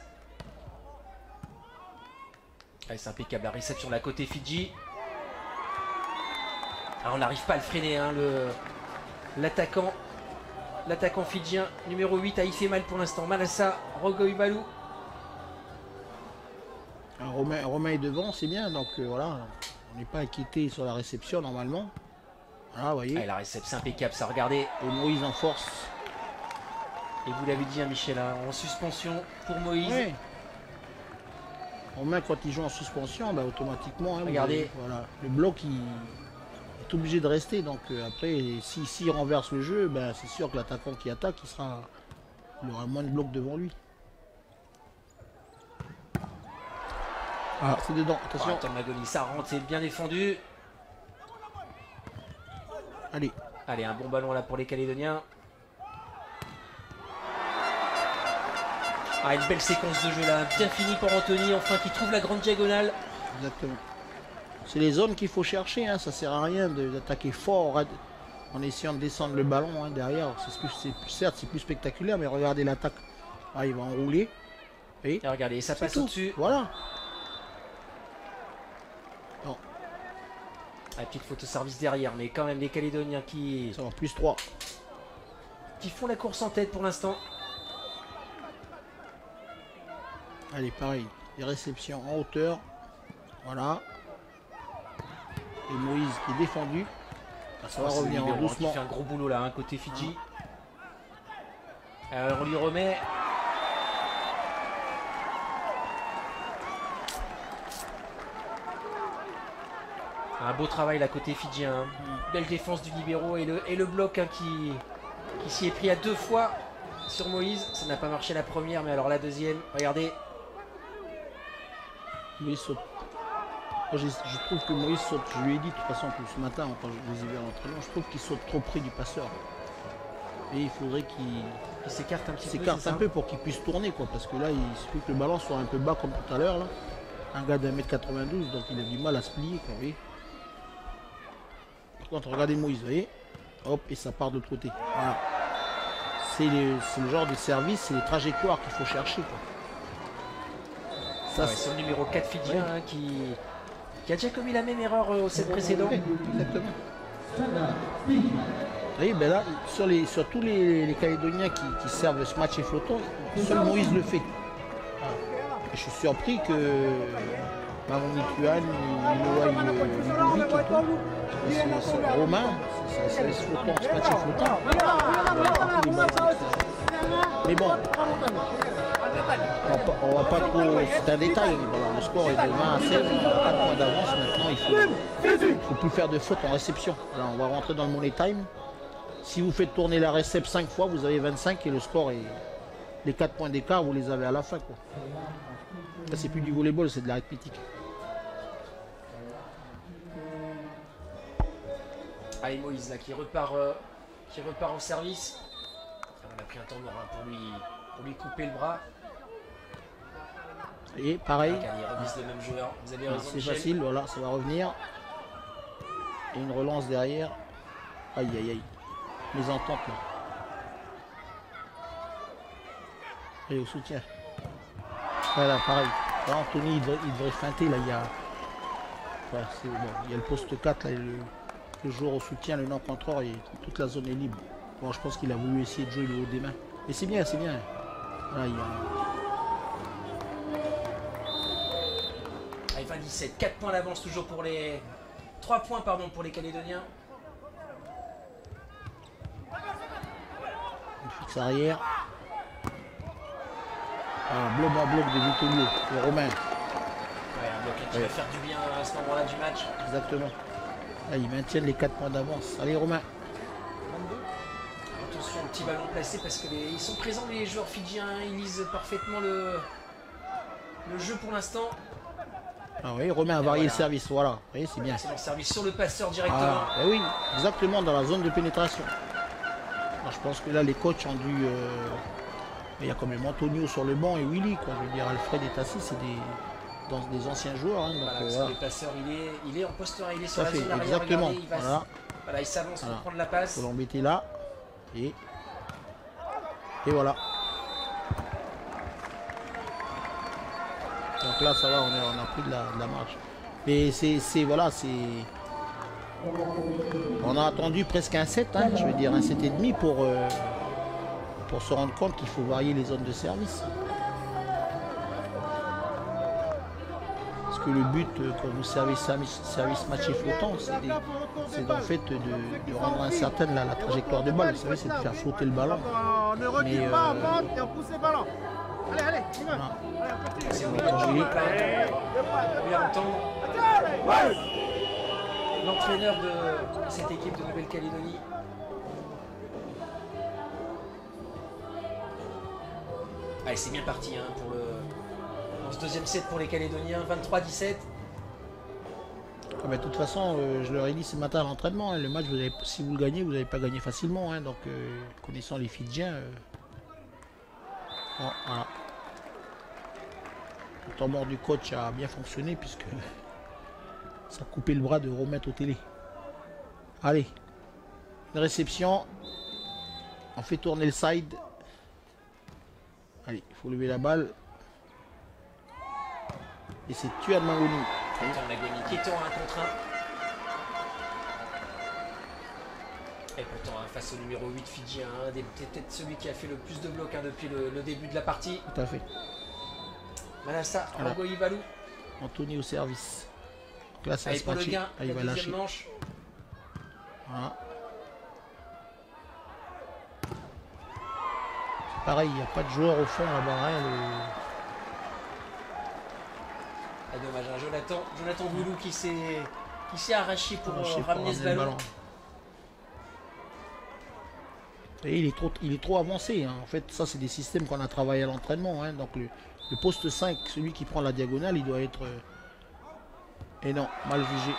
Allez, c'est impeccable, la réception de la côté Fidji. Ah, on n'arrive pas à le freiner, hein, l'attaquant fidjien, numéro 8, il fait mal pour l'instant. Malassa Rogoibalou. Romain est devant, c'est bien, donc voilà, on n'est pas inquiété sur la réception normalement. Voilà, vous voyez. Ah, la réception, c'est impeccable, ça, regardez. Et Moïse en force. Et vous l'avez dit, hein, Michel, hein, en suspension pour Moïse. Oui. Romain, quand il joue en suspension, bah, automatiquement, hein, regardez. Voilà, le bloc il est obligé de rester. Donc après, s'il renverse le jeu, bah, c'est sûr que l'attaquant qui attaque, il aura moins de blocs devant lui. Ah, c'est dedans, attention. Attends, Magoni, ça rentre, c'est bien défendu. Allez. Allez, un bon ballon là pour les Calédoniens. Ah, une belle séquence de jeu là, bien fini pour Anthony, enfin qui trouve la grande diagonale. Exactement. C'est les zones qu'il faut chercher, hein. Ça sert à rien d'attaquer fort en essayant de descendre le ballon, hein, derrière. Certes, c'est plus spectaculaire, mais regardez l'attaque. Ah, il va enrouler. Et regardez, ça passe au-dessus. Voilà. Non. Ah, petite photo service derrière, mais quand même les Calédoniens qui... Ça va, plus 3. Qui font la course en tête pour l'instant. Allez, pareil, les réceptions en hauteur. Voilà. Et Moïse qui est défendu. Ça va revenir doucement. Il fait un gros boulot là, hein, côté Fidji. On lui remet. Un beau travail là côté fidjien. Hein. Belle défense du libéro et le bloc, hein, qui s'y est pris à 2 fois sur Moïse. Ça n'a pas marché la première, mais alors la deuxième, regardez. Moïse saute. Je trouve que Moïse saute. Je lui ai dit de toute façon que ce matin, quand je les ai vus à l'entraînement, je trouve qu'il saute trop près du passeur. Et il faudrait qu'il s'écarte un petit peu. S'écarte un peu pour qu'il puisse tourner, quoi. Parce que là, il suffit que le ballon soit un peu bas comme tout à l'heure. Un gars d'1m92, donc il a du mal à se plier, quoi, vous voyez. Par contre, regardez Moïse, vous voyez. Hop, et ça part de l'autre côté. Voilà. C'est le genre de service, c'est les trajectoires qu'il faut chercher, quoi. Ça, c'est le numéro 4 fidjien, hein, qui a déjà commis la même erreur au set précédent. Exactement. Vous voyez, ben là, sur tous les Calédoniens qui servent ce match et flottant, seul Moïse le fait. Voilà. Et je suis surpris que Mamoni Tuan, Ludovic et tout, Romain, ça laisse flottant, ce match est flottant. Mais bon. On va pas trop. C'est un détail. Voilà, le score est de 20 à 16. On a 4 points d'avance. Maintenant, il faut plus faire de fautes en réception. Alors, on va rentrer dans le money time. Si vous faites tourner la réception 5 fois, vous avez 25 et le score est. Les 4 points d'écart, vous les avez à la fin, quoi. Là, c'est plus du volleyball, c'est de l'arithmétique. Allez, Moïse là qui repart en service. On a pris un temps mort, hein, pour lui couper le bras. Et pareil. Le même joueur. Vous avez raison, c'est facile, voilà, ça va revenir. Et une relance derrière. Aïe aïe aïe. Les ententes là. Et au soutien. Voilà, pareil. Là, Anthony, il devrait feinter. Là, il y a, enfin, bon, il y a le poste 4, là, le joueur au soutien, le non-contrôle, et toute la zone est libre. Bon, je pense qu'il a voulu essayer de jouer le haut des mains. Mais c'est bien, c'est bien. Là, il y a... Allez, 27, 4 points d'avance toujours pour les... 3 points, pardon, pour les Calédoniens. Une fixe arrière. Un bloc en bloc de Vitolio, le Romain. Ouais, un bloc qui va faire du bien à ce moment-là du match. Exactement. Là, ils maintiennent les 4 points d'avance. Allez, Romain. 22. Attention, un petit ballon placé parce qu'ils sont présents, les joueurs fidjiens. Ils lisent parfaitement le jeu pour l'instant. Ah oui, Romain a varié voilà. le service. Voilà, vous voyez, c'est bien. C'est le service sur le passeur directement. Ah, oui, exactement, dans la zone de pénétration. Alors, je pense que là, les coachs ont dû... il y a quand même Antonio sur le banc et Willy, quoi. Je veux dire, Alfred et Tassi, c'est des anciens joueurs. Hein, donc, Voilà, voilà. le passeur, il est en poste 1, il est sur Ça la fait, zone arrière. exactement. Regardez, Voilà. il s'avance Voilà. pour prendre la passe. Il faut l'embêter là. Et voilà. Donc là, ça va, on a pris de la marge. Mais voilà, c'est... On a attendu presque un 7, hein, je veux dire un 7,5 pour se rendre compte qu'il faut varier les zones de service. Parce que le but, quand vous servez service matché flottant, c'est en fait de rendre incertaine la trajectoire de balle. Vous savez, c'est de faire flotter le ballon. On ne recule pas, on monte et on pousse le ballon. Allez, allez, Voilà. C'est obligatoire. Il va entendre l'entraîneur de cette équipe de Nouvelle-Calédonie. Allez, c'est bien parti hein, pour ce deuxième set pour les Calédoniens, 23-17. Ah bah, de toute façon, je leur ai dit ce matin à l'entraînement, hein, le match, si vous le gagnez, vous n'allez pas gagner facilement. Hein, donc, connaissant les Fidjiens, bon, voilà. Le temps mort du coach a bien fonctionné puisque ça a coupé le bras de remettre au télé. Allez, une réception. On fait tourner le side. Allez, il faut lever la balle. Et c'est Tuan Mangoni. Qui est en 1 contre 1. Et pourtant, hein, face au numéro 8 fidjien, hein, peut-être celui qui a fait le plus de blocs hein, depuis le début de la partie. Tout à fait. Manassa, Voilà. Rogo Ivalou. Anthony au service. Donc là, ça va Allez, se pour le matcher. gain, Ah, il la va deuxième lâcher. manche. Voilà. C'est pareil, il n'y a pas de joueur au fond là-bas. Hein, Ah, dommage, hein, Jonathan Goulou qui s'est arraché pour Arraché pour ramener ce ramener le ballon. Et il est trop avancé. Hein. En fait, ça, c'est des systèmes qu'on a travaillé à l'entraînement. Hein. Donc, le poste 5, celui qui prend la diagonale, il doit être... Et non, mal jugé.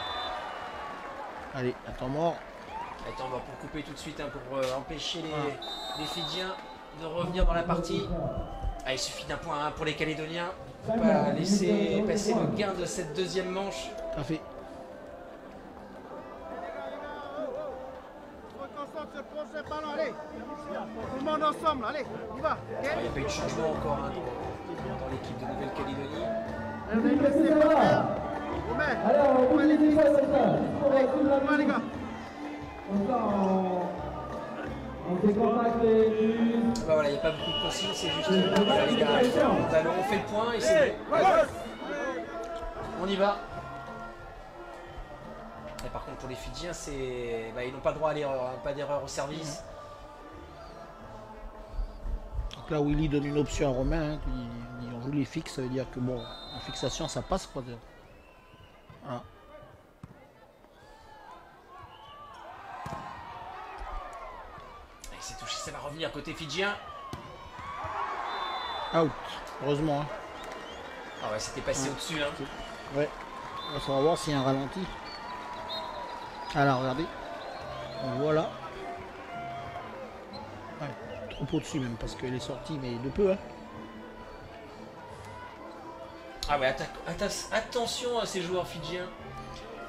Allez, un temps mort. Attends, on va pour couper tout de suite hein, pour empêcher les Fidjiens de revenir dans la partie. Ah, il suffit d'un point hein, pour les Calédoniens. Faut pas laisser passer le gain de cette deuxième manche. Ça fait. on se concentre sur le prochain ballon, allez. Tout le monde ensemble, allez, on y va. Alors, il n'y a pas eu de changement encore hein, dans l'équipe de Nouvelle-Calédonie. Allez, on bouge les gars, c'est ça. Allez, les gars. On fait contact les... Bah voilà, il n'y a pas beaucoup de possibles, c'est juste voilà, les gars, le ballon, on fait le point et c'est bon. On y va. Et par contre pour les Fidjiens, ils n'ont pas le droit à l'erreur, hein, pas d'erreur au service. Donc là, Willy donne une option à Romain. Hein. On joue les fixes, ça veut dire que bon, en fixation, ça passe quoi. Voilà. Allez, c'est touché, ça va revenir côté Fidjien. Out, heureusement. Hein. Ah ouais, c'était passé au-dessus. Hein. Ouais. On va voir s'il y a un ralenti. Alors, regardez. On voit là. Ouais, trop au-dessus même, parce qu'elle est sortie, mais de peu. Hein. Ah ouais, attention à ces joueurs Fidjiens.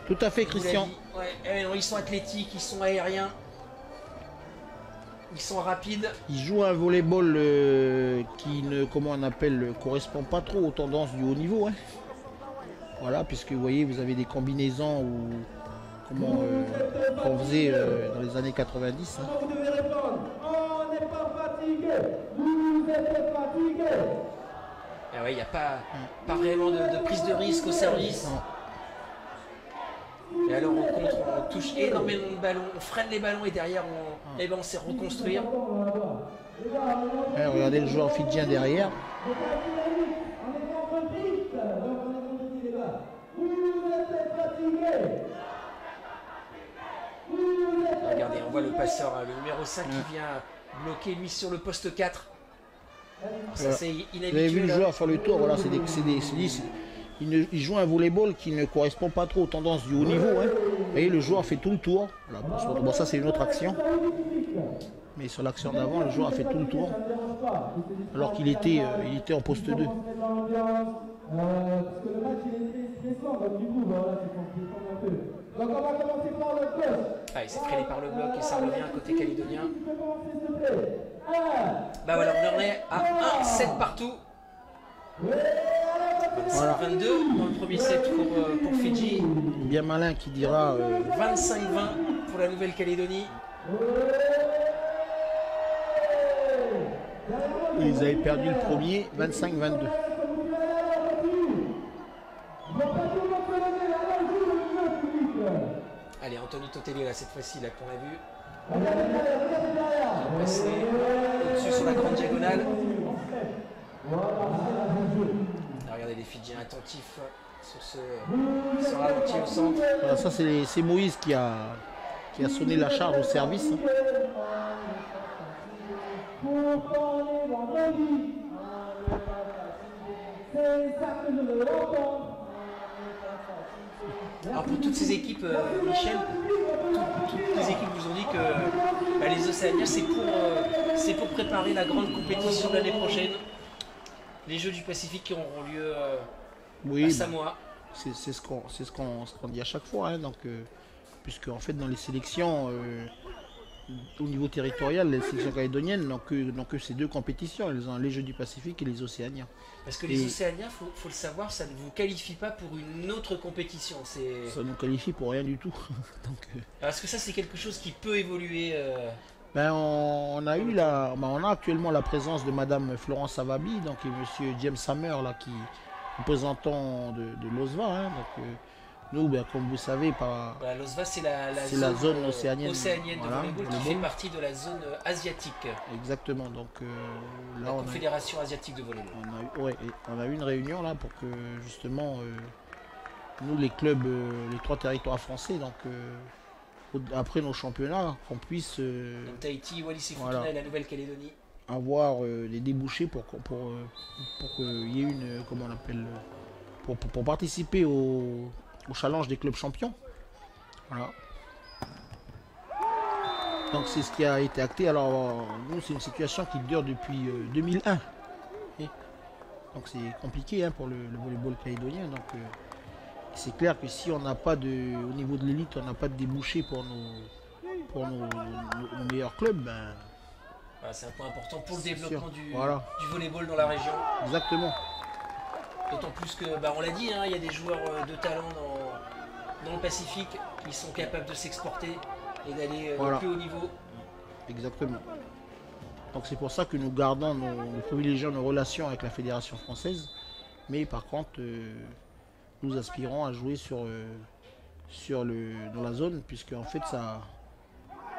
Tout à fait, Je vous l'ai Christian. dit. Ouais, non, ils sont athlétiques, ils sont aériens. Ils sont rapides. Ils jouent un volleyball qui ne, comment on appelle, correspond pas trop aux tendances du haut niveau. Hein. Voilà, puisque vous voyez, vous avez des combinaisons où, comment qu'on faisait dans les années 90. Hein. Vous devez répondre. On n'est pas fatigué. Vous êtes fatigué. Ah ouais, il n'y a pas vraiment de prise de risque au service. Non. Et alors on contre, on touche énormément de ballons, on freine les ballons et derrière on, on sait reconstruire. Ouais, regardez le joueur fidjien derrière. Regardez, on voit le passeur, le numéro 5 qui vient bloquer lui sur le poste 4. Alors ça c'est inhabituel. Vous avez vu le joueur faire le tour, voilà, il joue un volleyball qui ne correspond pas trop aux tendances du haut niveau. Hein. Vous voyez, le joueur fait tout le tour. Voilà, bon, ça c'est une autre action. Mais sur l'action d'avant, le joueur a fait tout le tour. Alors qu'il était, il était en poste 2. Parce que le match il est stressant, donc du coup voilà, c'est compliqué un peu. Donc on va commencer par le gauche. Ah, il s'est freiné par le bloc et ça revient côté calédonien. Tu peux commencer s'il te plaît. Bah voilà, on en est à 1-7 partout. Voilà. 22 dans le premier set pour Fidji. Bien malin qui dira 25-20 pour la Nouvelle-Calédonie. ils avaient perdu le premier 25-22. Allez, Anthony Totelli là cette fois-ci là qu'on a vu. Passer au-dessus sur la grande diagonale. Regardez les Fidjiens attentifs sur ce ralenti au centre. Voilà, ça c'est Moïse qui a sonné la charge au service. Hein. Alors pour toutes ces équipes, Michel, toutes les équipes vous ont dit que les Océaniens c'est pour préparer la grande compétition de l'année prochaine. Les Jeux du Pacifique qui auront lieu à Samoa. C'est ce qu'on dit à chaque fois. Hein, donc, puisque en fait dans les sélections au niveau territorial, les sélections calédoniennes n'ont que ces deux compétitions. Elles ont les Jeux du Pacifique et les Océaniens. Parce que les Océaniens, faut le savoir, ça ne vous qualifie pas pour une autre compétition. Ça nous qualifie pour rien du tout. Donc, est-ce que ça c'est quelque chose qui peut évoluer on a actuellement la présence de Madame Florence Savabi, donc et Monsieur James Hammer là, qui est représentant de l'OSVA. Hein, donc, nous, comme vous savez, l'OSVA c'est la zone océanienne de volleyball qui fait partie de la zone asiatique. Exactement. Donc la Confédération asiatique de volleyball. On a eu une réunion là pour que justement nous les clubs, les trois territoires français, donc après nos championnats, qu'on puisse donc Tahiti, Wallis et Futuna et la Nouvelle-Calédonie avoir des débouchés pour qu'il y ait une, comment on appelle, pour participer au challenge des clubs champions. Voilà. Donc c'est ce qui a été acté. Alors nous c'est une situation qui dure depuis 2001. Donc c'est compliqué hein, pour le volleyball calédonien. Donc c'est clair que si on n'a pas au niveau de l'élite, on n'a pas de débouchés pour nos meilleurs clubs, c'est un point important pour le développement du volleyball dans la région. Exactement. D'autant plus que, on l'a dit, hein, il y a des joueurs de talent dans le Pacifique qui sont capables de s'exporter et d'aller au plus haut niveau. Exactement. Donc c'est pour ça que nous gardons, nous privilégions nos relations avec la Fédération française. Mais par contre, nous aspirons à jouer dans la zone, puisque en fait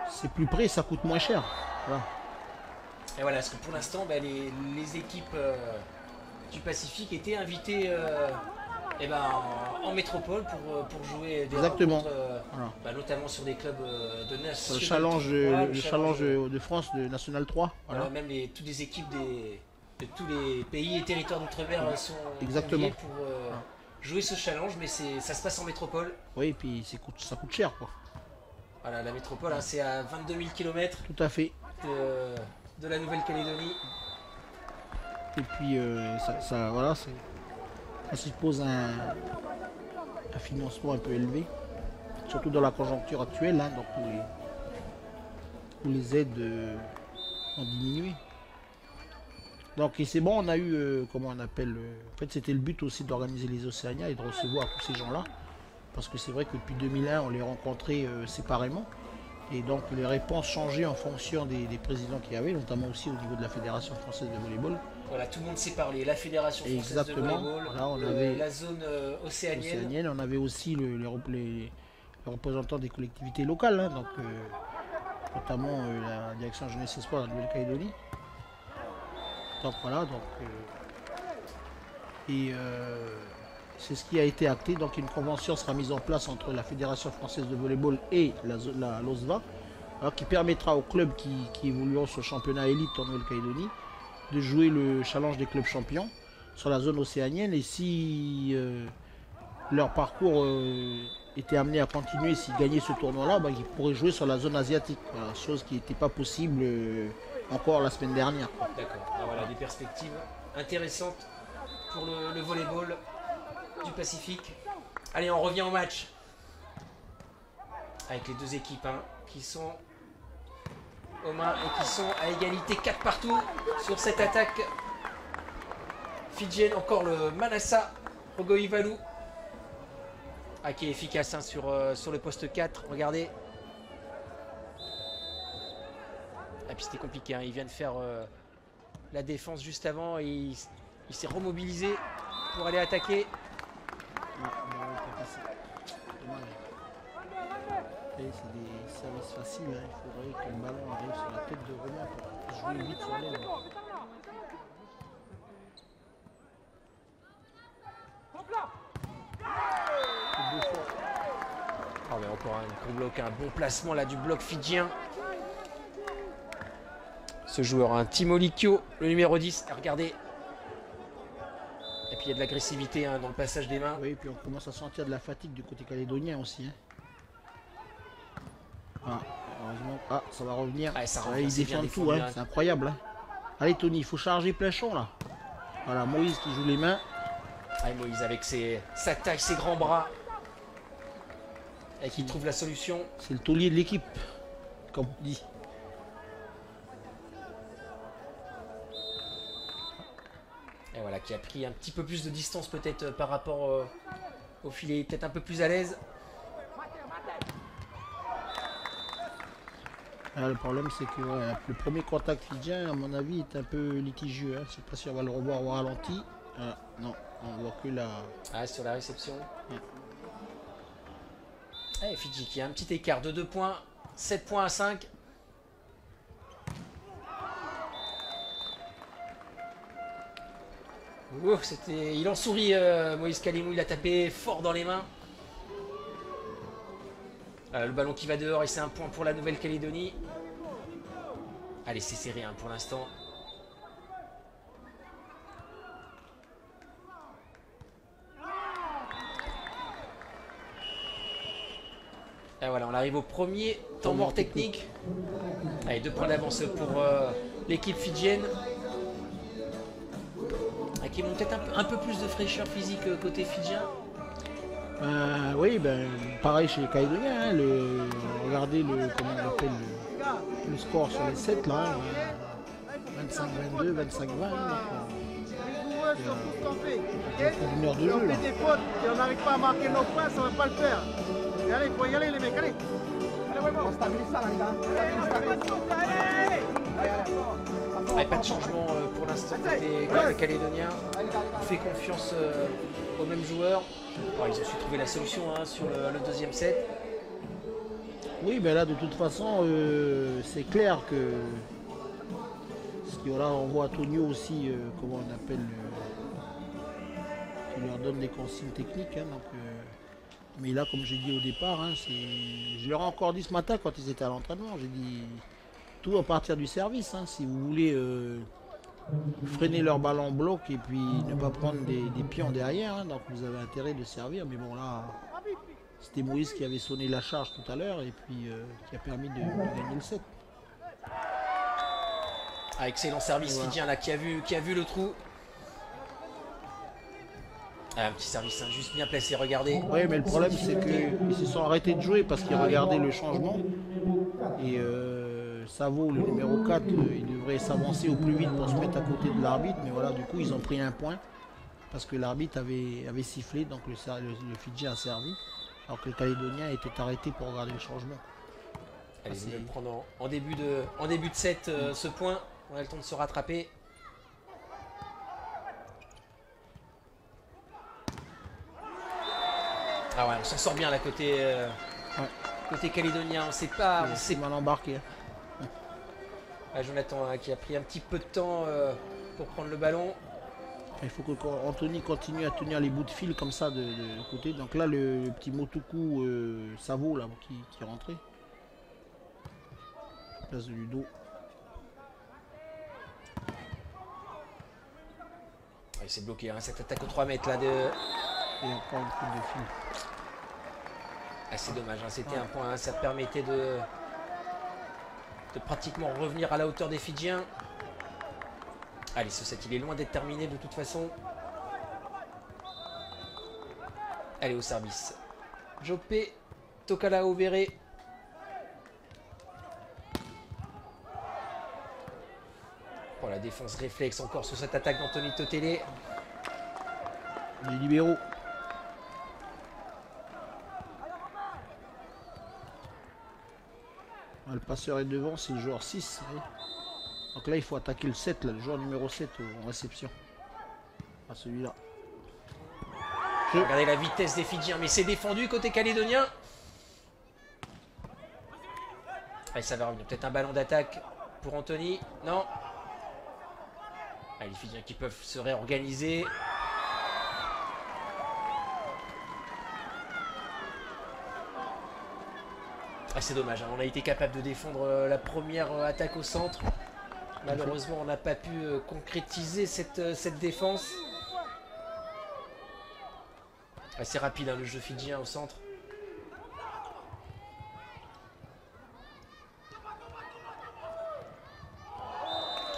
c'est plus près, ça coûte moins cher. Voilà. Et voilà, parce que pour l'instant, les équipes du Pacifique étaient invitées en métropole pour jouer des rencontres, notamment sur des clubs de National. Le challenge de France de National 3. Voilà. Même toutes les équipes de tous les pays et territoires d'outre-mer sont conviés pour jouer ce challenge, mais ça se passe en métropole. Oui, et puis ça coûte cher, quoi. Voilà, la métropole, hein, c'est à 22 000 km. Tout à fait. De la Nouvelle-Calédonie. Et puis ça suppose un financement un peu élevé, surtout dans la conjoncture actuelle, hein, donc où les aides ont diminué. Donc et c'est bon, on a eu, comment on appelle, en fait c'était le but aussi d'organiser les Océania et de recevoir tous ces gens-là. Parce que c'est vrai que depuis 2001, on les rencontrait séparément. Et donc les réponses changeaient en fonction des présidents qu'il y avait, notamment aussi au niveau de la Fédération française de volleyball. Voilà, tout le monde s'est parlé. La Fédération française Exactement. de volleyball, Là, on avait la zone océanienne. On avait aussi les représentants des collectivités locales, hein, donc, notamment la direction jeunesse et sport de la Nouvelle-Calédonie. Donc voilà, c'est ce qui a été acté. Donc une convention sera mise en place entre la Fédération française de volleyball et l'OSVA, qui permettra aux clubs qui évolueront sur le championnat élite en Nouvelle-Calédonie de jouer le challenge des clubs champions sur la zone océanienne. Et si leur parcours était amené à continuer, s'ils gagnaient ce tournoi-là, ils pourraient jouer sur la zone asiatique, voilà, chose qui n'était pas possible encore la semaine dernière. D'accord, voilà des perspectives intéressantes pour le volleyball du Pacifique. Allez, on revient au match avec les deux équipes qui sont aux mains et qui sont à égalité 4 partout sur cette attaque fidjienne. Encore le Manassa Rogoivalu qui est efficace sur le poste 4. Regardez. Et puis c'était compliqué, il vient de faire la défense juste avant et il s'est remobilisé pour aller attaquer. C'est des services faciles, il faudrait que le ballon arrive sur la tête de Romain pour jouer vite sur l'aile. Mais encore un gros bloc, un bon placement là du bloc fidjien. Ce joueur, Timo Likio, le numéro 10, regardez. Et puis il y a de l'agressivité dans le passage des mains. Oui, et puis on commence à sentir de la fatigue du côté calédonien aussi. Heureusement. Ça va revenir. Ça revient, ils défendent tout, c'est incroyable. Allez Tony, il faut charger plein champ là. Voilà, Moïse qui joue les mains. Moïse avec sa taille, ses grands bras. Et qui trouve la solution. C'est le taulier de l'équipe, comme on dit. Et voilà, qui a pris un petit peu plus de distance peut-être par rapport au filet, peut-être un peu plus à l'aise. Le problème c'est que le premier contact fidjien à mon avis est un peu litigieux. Je ne sais pas si on va le revoir au ralenti. Non, on voit que la... sur la réception. Fidji qui a un petit écart de 2 points, 7 points à 5. Il en sourit, Moïse Kalimou, il a tapé fort dans les mains. Le ballon qui va dehors et c'est un point pour la Nouvelle-Calédonie. Allez, c'est serré pour l'instant. Et voilà, on arrive au premier temps mort technique. Allez, 2 points d'avance pour l'équipe fidjienne. Qui ont peut-être un peu plus de fraîcheur physique côté fidjien. Oui, pareil chez les Calédoniens. Regardez comment on appelle le score sur les 7 là. 25-22, 25-20. Une heure de jeu là. Des fautes, et on n'arrive pas à marquer nos points, ça ne va pas le faire. Et allez, il faut y aller les mecs, allez. On stabilise ça là, pas de changement pour l'instant côté calédonien. On fait confiance aux mêmes joueurs. Ils ont su trouver la solution sur le deuxième set. Oui, là de toute façon, c'est clair que là on voit Antonio aussi, comment on appelle, qui leur donne des consignes techniques. Mais là, comme j'ai dit au départ, je leur ai encore dit ce matin quand ils étaient à l'entraînement, j'ai dit tout à partir du service. Si vous voulez freiner leur ballon bloc et puis ne pas prendre des pions derrière, donc vous avez intérêt de servir. Mais bon là, c'était Moïse qui avait sonné la charge tout à l'heure et puis qui a permis de gagner le set. Excellent service fidjien là qui a vu le trou. Un petit service juste bien placé, regardez. Oui, mais le problème c'est qu'ils se sont arrêtés de jouer parce qu'ils regardaient le changement. Et Savo, le numéro 4, il devrait s'avancer au plus vite pour se mettre à côté de l'arbitre. Mais voilà, du coup, ils ont pris un point parce que l'arbitre avait sifflé, donc le Fidji a servi. Alors que le Calédonien était arrêté pour regarder le changement. Allez, vous allez le prendre en début de set, ce point. On a le temps de se rattraper. Ah ouais, on s'en sort bien là côté, côté calédonien. On sait pas. On sait mal embarqué. Ah, Jonathan qui a pris un petit peu de temps pour prendre le ballon. Il faut que Anthony continue à tenir les bouts de fil comme ça de côté. Donc là, le petit Motoku Savo là, qui est rentré. Place de Ludo. Il s'est bloqué, hein, cette attaque aux 3 mètres là de. Et encore une coupe de fil. Ah, c'est dommage, hein, c'était un point, hein, ça permettait de pratiquement revenir à la hauteur des Fidjiens. Allez, ce set il est loin d'être terminé de toute façon. Allez, au service. Jopé, Tokala Overe. Oh, la défense réflexe encore sur cette attaque d'Anthony Totele. Les libéraux. Ah, le passeur est devant, c'est le joueur 6. Oui. Donc là, il faut attaquer le 7, là, le joueur numéro 7 en réception. Ah, celui-là. Regardez la vitesse des Fidjiens, mais c'est défendu côté calédonien. Allez, ça va revenir. Peut-être un ballon d'attaque pour Anthony. Non. Allez, les Fidjiens qui peuvent se réorganiser. Ah, c'est dommage, hein. On a été capable de défendre la première attaque au centre. Malheureusement, on n'a pas pu concrétiser cette défense. Assez rapide, hein, le jeu fidjien au centre.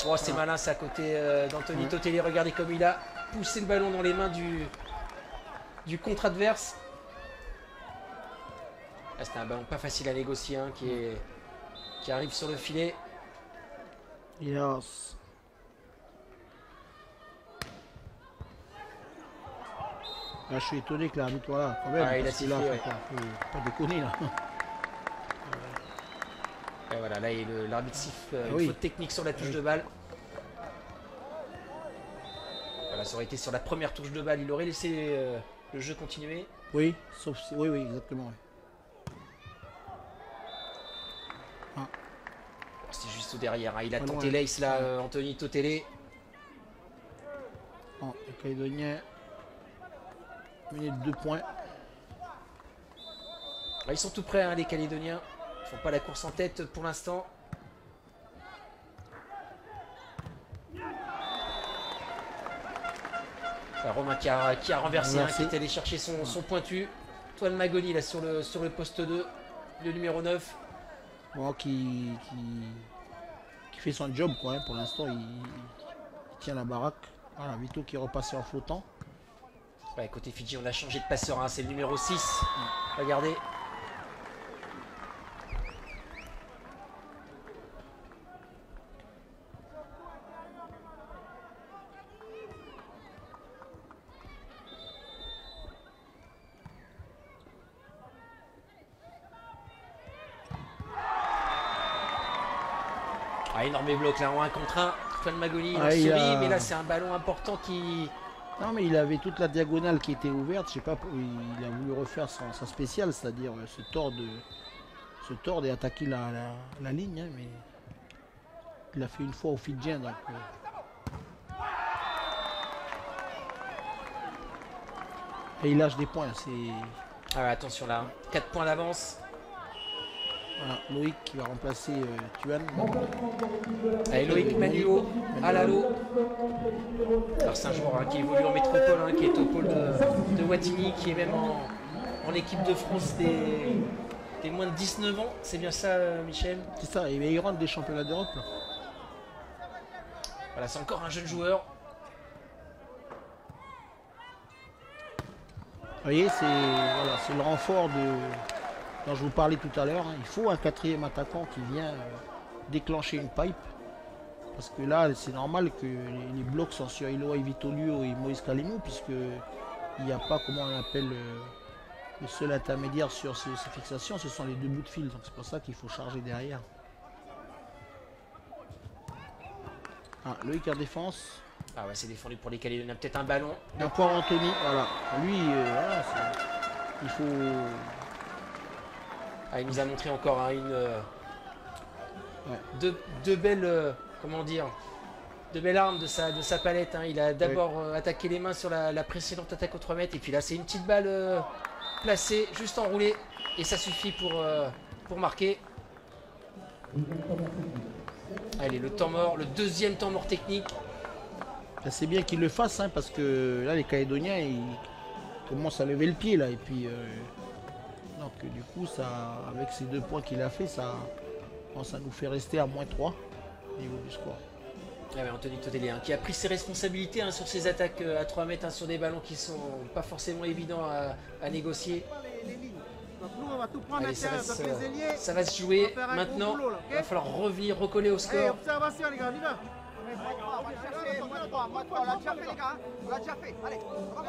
Oh, c'est malin, c'est à côté d'Anthony Totele. Regardez comme il a poussé le ballon dans les mains du contre adverse. Ah, c'était un ballon pas facile à négocier, hein, qui arrive sur le filet. Yes. Là, je suis étonné que l'arbitre, voilà, quand même. Ah, il a sifflé, là, ouais. faut pas déconner, là. Et voilà, là, l'arbitre siffle oui. une faute technique sur la touche de balle. Voilà, ça aurait été sur la première touche de balle, il aurait laissé le jeu continuer. Oui, sauf si... Oui, oui, exactement. Oui. C'est juste derrière, hein. Il a Pas tenté loin. l'ace là, Anthony Totele. Bon, le Calédonien mené de 2 points. Ils sont tout prêts, hein, les Calédoniens. Ils font pas la course en tête pour l'instant. Romain qui a renversé, hein, qui est allé chercher son pointu. Toine Magoni là sur le poste 2, le numéro 9. Bon, qui fait son job, quoi. Hein. Pour l'instant, il tient la baraque. Voilà, Vito qui est repassé en flottant. Ouais, côté Fidji, on a changé de passeur, hein, c'est le numéro 6. Regardez. Ah, énorme bloc là, en 1 contre 1. Toine Magoni, mais là c'est un ballon important qui... Non, mais il avait toute la diagonale qui était ouverte. Je sais pas, il a voulu refaire sa spéciale, c'est-à-dire se tordre et attaquer la ligne. Hein, mais il l'a fait une fois au Fidjien. Donc, et il lâche des points. Ah ouais, attention là, 4 points d'avance. Voilà, Loïc qui va remplacer Tuan. Allez, Loïc Manuo à l'alo. Alors c'est un joueur, hein, qui évolue en métropole, hein, qui est au pôle de Wattignies, qui est même en équipe de France des moins de 19 ans. C'est bien ça, Michel? C'est ça, et il rentre des championnats d'Europe. Voilà, c'est encore un jeune joueur. Vous voyez, c'est le renfort dont je vous parlais tout à l'heure. Hein. Il faut un 4e attaquant qui vient déclencher une pipe. Parce que là, c'est normal que les blocs sont sur Iloa Vitolio et Moïse Kalimou, puisque il n'y a pas, comment on appelle, le seul intermédiaire sur ces fixations, ce sont les deux bouts de fil. Donc c'est pour ça qu'il faut charger derrière. Ah, Loïc en défense. Ah ouais, c'est défendu pour les Calédoniens. Peut-être un ballon. Encore Anthony, voilà. Lui, voilà, il faut... Ah, il nous a montré encore hein, deux belles, comment dire, de belles armes de sa palette. Hein. Il a d'abord attaqué les mains sur la précédente attaque aux 3 mètres. Et puis là, c'est une petite balle placée, juste enroulée. Et ça suffit pour marquer. Allez, le temps mort, le deuxième temps mort technique. C'est bien qu'il le fasse, hein, parce que là, les Calédoniens, ils commencent à lever le pied, là. Et puis, donc, du coup, ça, avec ces 2 points qu'il a fait, ça nous fait rester à -3 au niveau du score. Ah ouais, Anthony Todélé, hein, qui a pris ses responsabilités hein, sur ses attaques à 3 mètres, hein, sur des ballons qui sont pas forcément évidents à négocier. Allez, ça va se jouer maintenant. Il va falloir revenir, recoller au score. Observation les gars, on l'a déjà fait les gars, on l'a déjà fait. Allez, on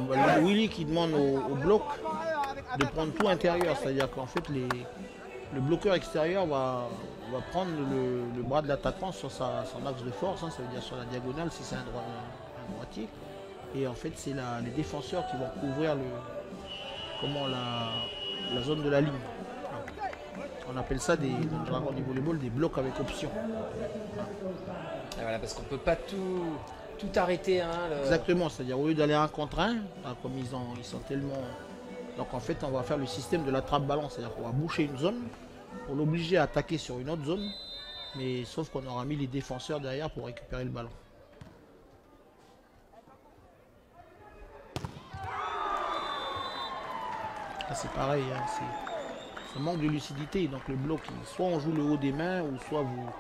va revenir. Willy qui demande au bloc de prendre tout intérieur, c'est-à-dire qu'en fait le bloqueur extérieur va prendre le bras de l'attaquant sur son axe de force, hein, ça veut dire sur la diagonale si c'est un droitier. Et en fait c'est les défenseurs qui vont couvrir la zone de la ligne. On appelle ça dans le jargon du volleyball des blocs avec option. Et voilà, parce qu'on peut pas tout arrêter. Hein, Exactement, c'est-à-dire au lieu d'aller 1 contre 1, comme ils sont tellement... Donc en fait on va faire le système de la trappe-ballon, c'est-à-dire qu'on va boucher une zone pour l'obliger à attaquer sur une autre zone, mais sauf qu'on aura mis les défenseurs derrière pour récupérer le ballon. Là c'est pareil, hein, ça manque de lucidité, donc le bloc, soit on joue le haut des mains, ou soit vous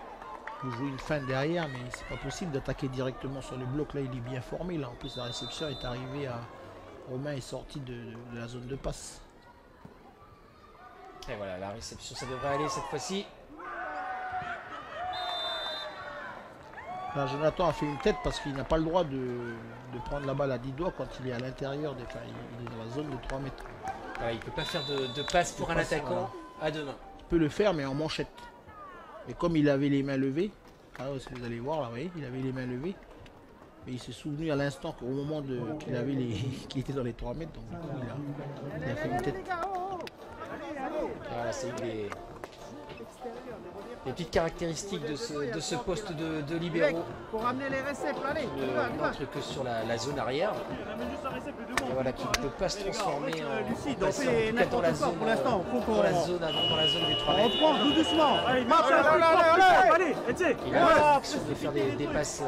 jouez une feinte derrière, mais c'est pas possible d'attaquer directement sur le bloc. Là il est bien formé, là en plus la réception est arrivée à... Romain est sorti de la zone de passe. Et voilà, la réception, ça devrait aller cette fois-ci. Là, Jonathan a fait une tête parce qu'il n'a pas le droit de prendre la balle à 10 doigts quand il est à l'intérieur, il est dans la zone de 3 mètres. Voilà, il ne peut pas faire de passe pour un attaquant à 2 mains. Il peut le faire, mais en manchette. Et comme il avait les mains levées, si vous allez voir là, vous voyez, il avait les mains levées. Mais il s'est souvenu à l'instant qu'au moment qu'il était dans les 3 mètres, donc du coup il a fait une tête. Voilà, c'est une des petites caractéristiques de ce poste de libéraux. Pour ramener les récepts, allez. Ne montre que sur la zone arrière. Et voilà, qui ne peut pas se transformer en passant, en tout cas dans la zone, dans la zone des 3 mètres. On prend tout doucement. Allez, marche, allez, il a l'intention de faire des passes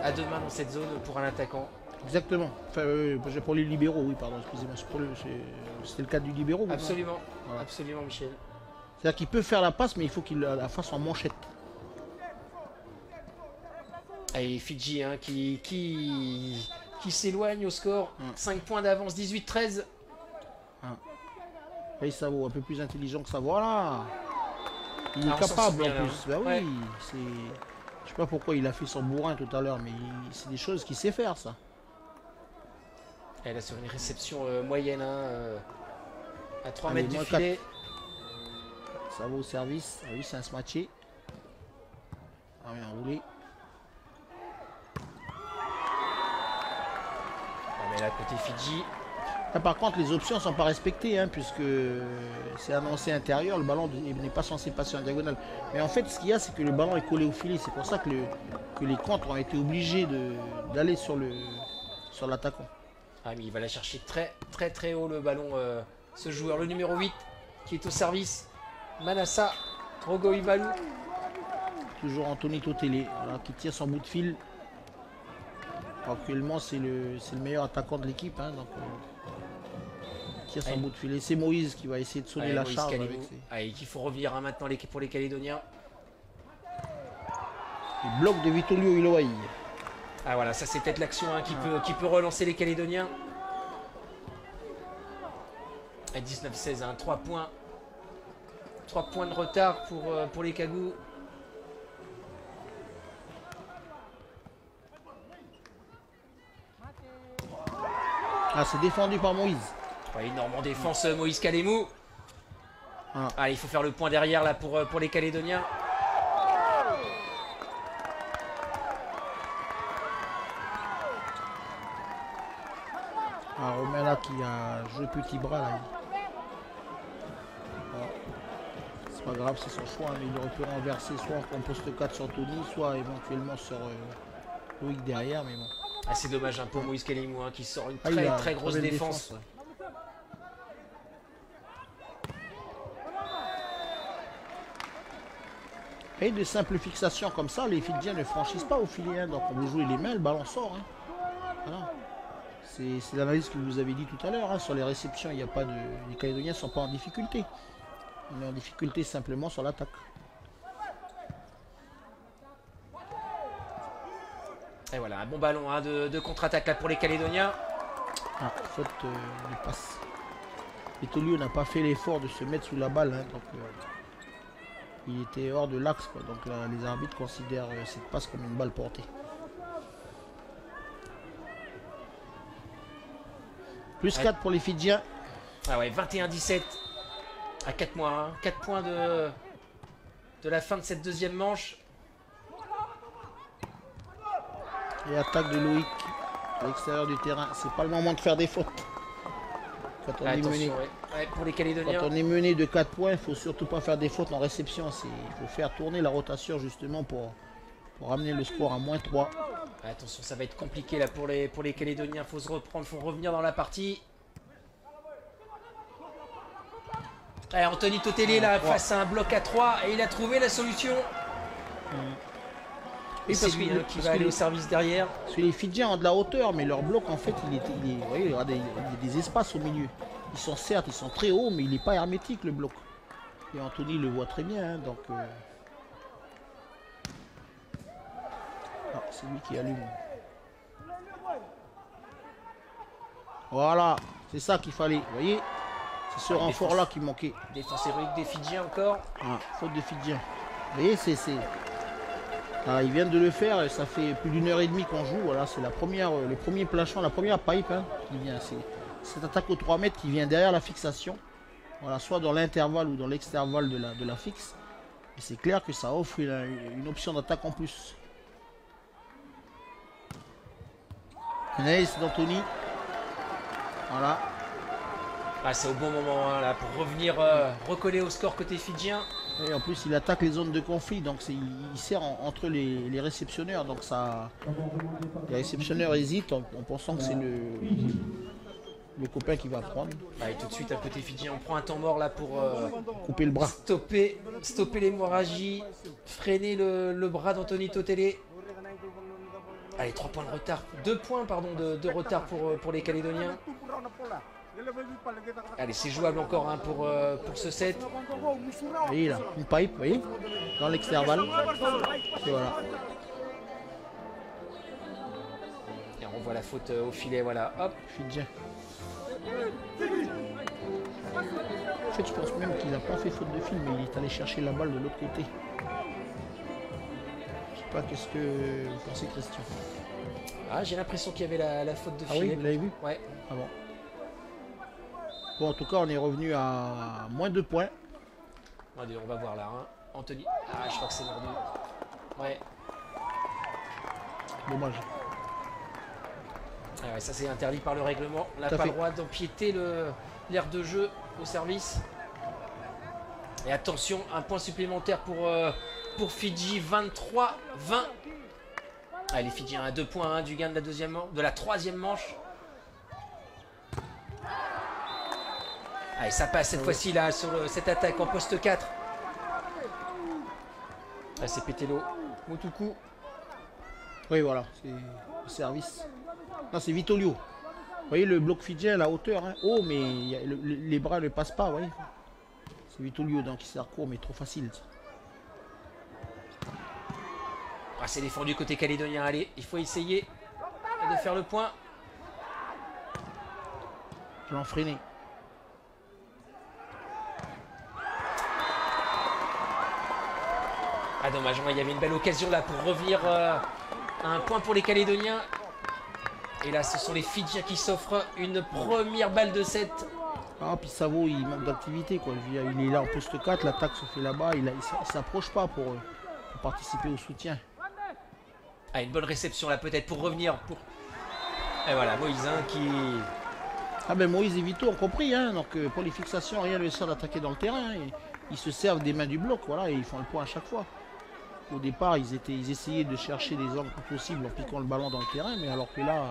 à 2 mains dans cette zone pour un attaquant. Exactement. Enfin, pour les libéraux, oui, pardon, excusez-moi. C'était le cas du libéraux. Absolument, voilà. Absolument, Michel. C'est-à-dire qu'il peut faire la passe, mais il faut qu'il la fasse en manchette. Et Fidji hein, qui s'éloigne au score. 5 points d'avance, 18-13. Et Savo, un peu plus intelligent que ça. Voilà. Il est capable en plus. Bah oui, je sais pas pourquoi il a fait son bourrin tout à l'heure, mais c'est des choses qu'il sait faire, ça. Elle a sur une réception moyenne, à 3 mètres du filet. Ça va au service. Ah oui, c'est un smatché. Ah oui, enroulé. Mais là, côté Fidji. Là, par contre, les options ne sont pas respectées, hein, puisque c'est annoncé intérieur. Le ballon n'est pas censé passer en diagonale. Mais en fait, ce qu'il y a, c'est que le ballon est collé au filet. C'est pour ça que les contres ont été obligés d'aller sur l'attaquant. Ah, mais il va la chercher très haut le ballon. Ce joueur, le numéro 8, qui est au service. Manassa Rogoivalou. Toujours Anthony Totélé, voilà, qui tire son bout de fil. Actuellement, c'est le meilleur attaquant de l'équipe. Hein, donc, il tire son bout de fil. Et c'est Moïse qui va essayer de sonner la charge. Allez, il faut revenir maintenant pour les Calédoniens. Le bloc de Vitolio Iloaï. Ah voilà, ça c'est peut-être l'action qui peut relancer les Calédoniens. À 19-16, 3 points. 3 points de retard pour les Cagous. Ah, c'est défendu par Moïse. Ouais, énorme en défense, Moïse Kalemou. Ah. Allez, il faut faire le point derrière là pour les Calédoniens. Ah, Romain là qui a joué petit bras là. Ah. C'est pas grave, c'est son choix, mais il aurait pu renverser soit en poste 4 sur Tony, soit éventuellement sur Loïc derrière, mais bon. Ah, c'est dommage hein, pour Moïse Kalemou hein, qui sort une Ah, il a très grosse une défense. ouais. Et de simples fixations comme ça, les Fidjiens ne franchissent pas au filet. Hein, donc on vous jouez les mains, le ballon sort. Hein. Voilà. C'est l'analyse que vous avez dit tout à l'heure. Hein. Sur les réceptions, il n'y a pas de. Les Calédoniens ne sont pas en difficulté. On est en difficulté simplement sur l'attaque. Et voilà, un bon ballon hein, de contre-attaque là pour les Calédoniens. Ah, faute de passe. Etolio n'a pas fait l'effort de se mettre sous la balle. Hein, donc il était hors de l'axe. Donc là, les arbitres considèrent cette passe comme une balle portée. Plus 4 pour les Fidjiens. Ah ouais, 21-17 à 4 mois. Hein. 4 points de la fin de cette deuxième manche. Et attaque de Loïc à l'extérieur du terrain. C'est pas le moment de faire des fautes. Quand on, est mené, ouais, pour les Calédoniens. Quand on est mené de 4 points, il faut surtout pas faire des fautes en réception. Il faut faire tourner la rotation justement pour ramener le score à -3. Attention, ça va être compliqué là pour les Calédoniens. Faut se reprendre, faut revenir dans la partie. Allez, Anthony Totelé là face à un bloc à 3 et il a trouvé la solution. Et c'est lui qui va aller au service derrière. Parce que les Fidjiens ont de la hauteur, mais leur bloc en fait, vous voyez, il y a des espaces au milieu. Ils sont très hauts, mais il n'est pas hermétique le bloc. Et Anthony le voit très bien, hein, donc. Ah, c'est lui qui allume. Voilà, c'est ça qu'il fallait, vous voyez. C'est ce renfort-là qui manquait. Défense héroïque des Fidjiens encore. Ah, faute de Fidjiens. Vous voyez, ah, ils viennent de le faire, et ça fait plus d'1h30 qu'on joue. Voilà, c'est le premier planchon, la première pipe hein, qui vient. C'est cette attaque aux 3 mètres qui vient derrière la fixation. Voilà, soit dans l'intervalle ou dans l'extervalle de la fixe. Et c'est clair que ça offre une option d'attaque en plus. Nice d'Anthony. Voilà. Ah, c'est au bon moment hein, là pour revenir recoller au score côté fidjien. Et en plus il attaque les zones de conflit, donc il sert entre les réceptionneurs, donc ça les réceptionneurs hésitent en pensant que c'est le copain qui va prendre. Et tout de suite à côté fidjien on prend un temps mort là pour couper le bras, stopper l'hémorragie, freiner le bras d'Anthony Totelé. Allez, 3 points de retard, 2 points pardon de retard pour les Calédoniens. Allez, c'est jouable encore hein, pour ce set. Vous voyez là, une pipe, vous voyez, dans l'extervalle. Et voilà. Et on voit la faute au filet, voilà, hop. Fidjien. En fait, je pense même qu'il n'a pas fait faute de fil, mais il est allé chercher la balle de l'autre côté. Je sais pas, qu'est-ce que vous pensez, Christian? Ah, j'ai l'impression qu'il y avait la faute de filet. Ah oui, vous l'avez vu? Ouais. Ah bon. Bon, en tout cas, on est revenu à -2 points. Allez, on va voir là. Hein. Anthony. Ah, je crois que c'est mordu. Ouais. Dommage. Ah ouais, ça, c'est interdit par le règlement. On n'a pas le droit d'empiéter l'aire de jeu au service. Et attention, un point supplémentaire pour Fidji. 23-20. Ah, les Fidjiens à 2 points hein, du gain de la troisième manche. Allez, ça passe cette fois-ci là sur cette attaque en poste 4. Ah, c'est Pételo. Motuku. Oui, voilà, c'est le service. Non, c'est Vitolio. Vous voyez le bloc fidjien à la hauteur. Hein. Oh, mais les bras ne passent pas, vous voyez. C'est Vitolio, donc il sert court, mais trop facile. Ah, c'est défendu côté calédonien. Allez, il faut essayer de faire le point. Je l'ai freiné. Ah dommage, il y avait une belle occasion là pour revenir à un point pour les Calédoniens. Et là, ce sont les Fidjiens qui s'offrent une première balle de 7. Ah, puis Savo, il manque d'activité, quoi. Il est là en poste 4, l'attaque se fait là-bas, il s'approche pas pour participer au soutien. Ah, une bonne réception là peut-être pour revenir. Et voilà, Moïse qui... Ah ben Moïse et Vito ont compris, hein. Donc pour les fixations, rien ne les sert d'attaquer dans le terrain. Hein. Ils se servent des mains du bloc, voilà, et ils font le point à chaque fois. Au départ, ils essayaient de chercher des angles possibles en piquant le ballon dans le terrain, mais alors que là,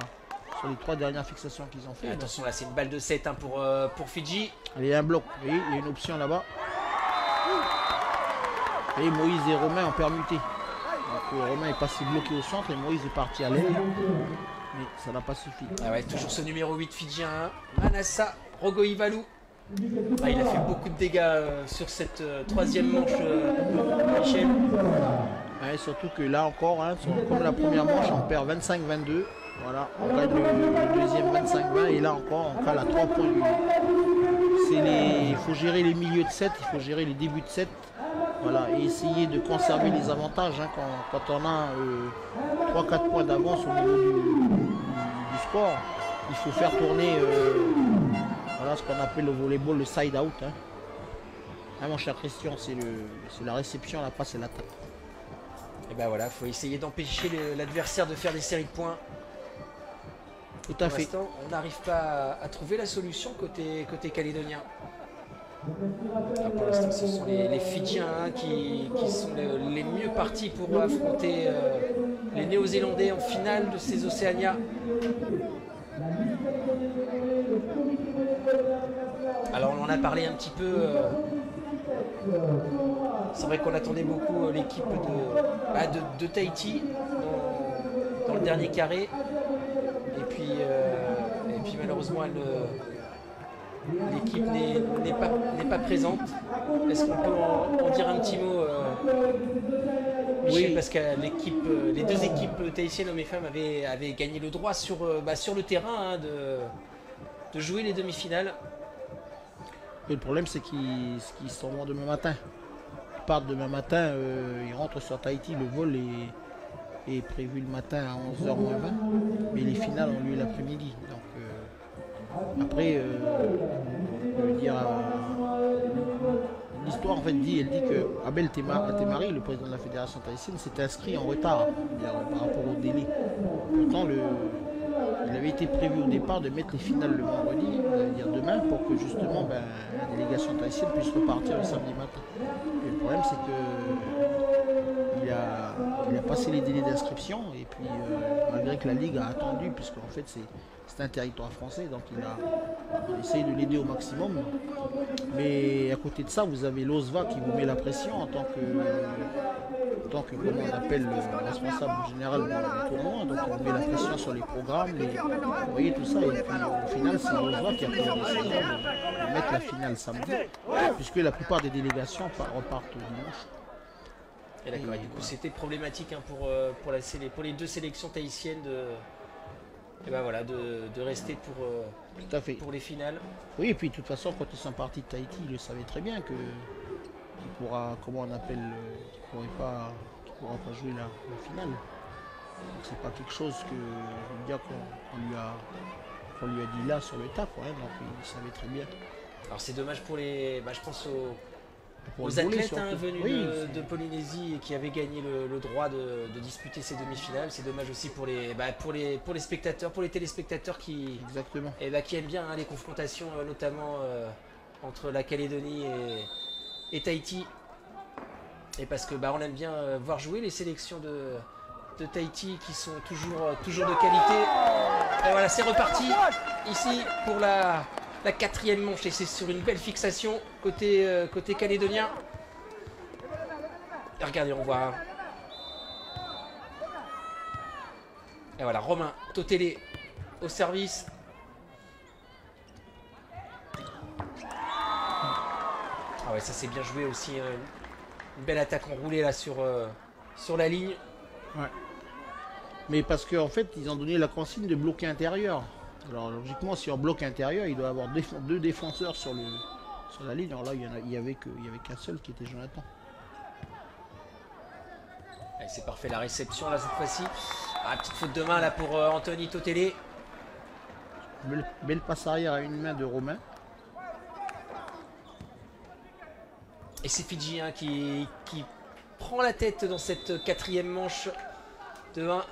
sur les 3 dernières fixations qu'ils ont fait... Attention, là c'est une balle de 7 hein, pour Fidji. Allez, il y a un bloc, vous voyez, il y a une option là-bas. Et Moïse et Romain ont permuté. Donc Romain est passé bloqué au centre et Moïse est parti à l'aile. Mais ça n'a pas suffi. Ah ouais, toujours ce numéro 8 Fidjien, hein. Manassa Rogoivalou. Ah, il a fait beaucoup de dégâts sur cette 3e manche, Michel. Ouais, surtout que là encore, hein, comme la première manche, on perd 25-22. Voilà, on gagne le deuxième 25-20 et là encore, on cale à 3 points. Il faut gérer les milieux de 7, il faut gérer les débuts de 7. Voilà, et essayer de conserver les avantages hein, quand on a 3-4 points d'avance au niveau du score. Il faut faire tourner voilà, ce qu'on appelle le volleyball, le side out. Hein. Ah, mon cher Christian, c'est la réception, la passe et l'attaque. Et ben voilà, il faut essayer d'empêcher l'adversaire de faire des séries de points. Tout à fait. Pour l'instant, on n'arrive pas à trouver la solution côté calédonien. Ah, pour l'instant, ce sont les Fidjiens hein, qui sont les mieux partis pour affronter les Néo-Zélandais en finale de ces Océania. Alors on en a parlé un petit peu. C'est vrai qu'on attendait beaucoup l'équipe de Tahiti dans le dernier carré. Et puis malheureusement l'équipe n'est pas présente. Est-ce qu'on peut en dire un petit mot Michel, oui. Parce que les 2 équipes tahitiennes, hommes et femmes, avaient gagné le droit sur le terrain hein, de jouer les demi-finales. Et le problème, c'est qu'ils s'en vont demain matin. Ils partent demain matin, ils rentrent sur Tahiti. Le vol est prévu le matin à 11h moins 20. Mais les finales ont lieu l'après-midi. Donc après, je veux dire, l'histoire en fait elle dit que Abel Temari, le président de la fédération tahitienne, s'est inscrit en retard par rapport au délai. Pourtant, il avait été prévu au départ de mettre les finales le vendredi, c'est-à-dire demain, pour que justement la délégation tahitienne puisse repartir le samedi matin. Et le problème, c'est qu'il a passé les délais d'inscription, et puis malgré que la Ligue a attendu, puisque en fait c'est un territoire français, donc on essaye de l'aider au maximum. Mais à côté de ça, vous avez l'OSVA qui vous met la pression en tant que comment on appelle le responsable général du tournoi, donc on met la pression sur les programmes, vous voyez tout ça, et puis au final c'est l'OSVA qui a pris la décision de mettre la finale samedi, puisque la plupart des délégations repartent dimanche. Et d'accord, du coup c'était problématique hein, pour les 2 sélections tahitiennes de rester tout à fait. Pour les finales. Oui, et puis de toute façon, quand ils sont partis de Tahiti, ils le savaient très bien qu'il pourra, comment on appelle, qu'il pourra pas jouer la finale. Donc c'est pas quelque chose que je veux dire qu'on lui a dit là sur le tas, quoi, hein, donc il savait très bien. Alors c'est dommage pour les. Je pense aux le volley, athlètes venus oui, de Polynésie et qui avaient gagné le droit de disputer ces demi-finales. C'est dommage aussi pour les spectateurs, pour les téléspectateurs qui aiment bien hein, les confrontations, notamment entre la Calédonie et Tahiti. Et parce que on aime bien voir jouer les sélections de Tahiti qui sont toujours de qualité. Et voilà, c'est reparti ici pour la 4e manche et c'est sur une belle fixation côté calédonien. Et regardez, on voit. Et voilà, Romain Totele au service. Ah ouais, ça c'est bien joué aussi. Une belle attaque enroulée là sur la ligne. Ouais. Mais parce qu'en fait, ils ont donné la consigne de bloquer intérieur. Alors logiquement, si on bloque intérieur, il doit y avoir 2 défenseurs sur la ligne. Alors là, il y avait qu'un seul qui était Jonathan. Allez, c'est parfait la réception là cette fois-ci. Ah, petite faute de main là pour Anthony Totele. Belle passe arrière à une main de Romain. Et c'est Fidji hein, qui prend la tête dans cette quatrième manche de 1.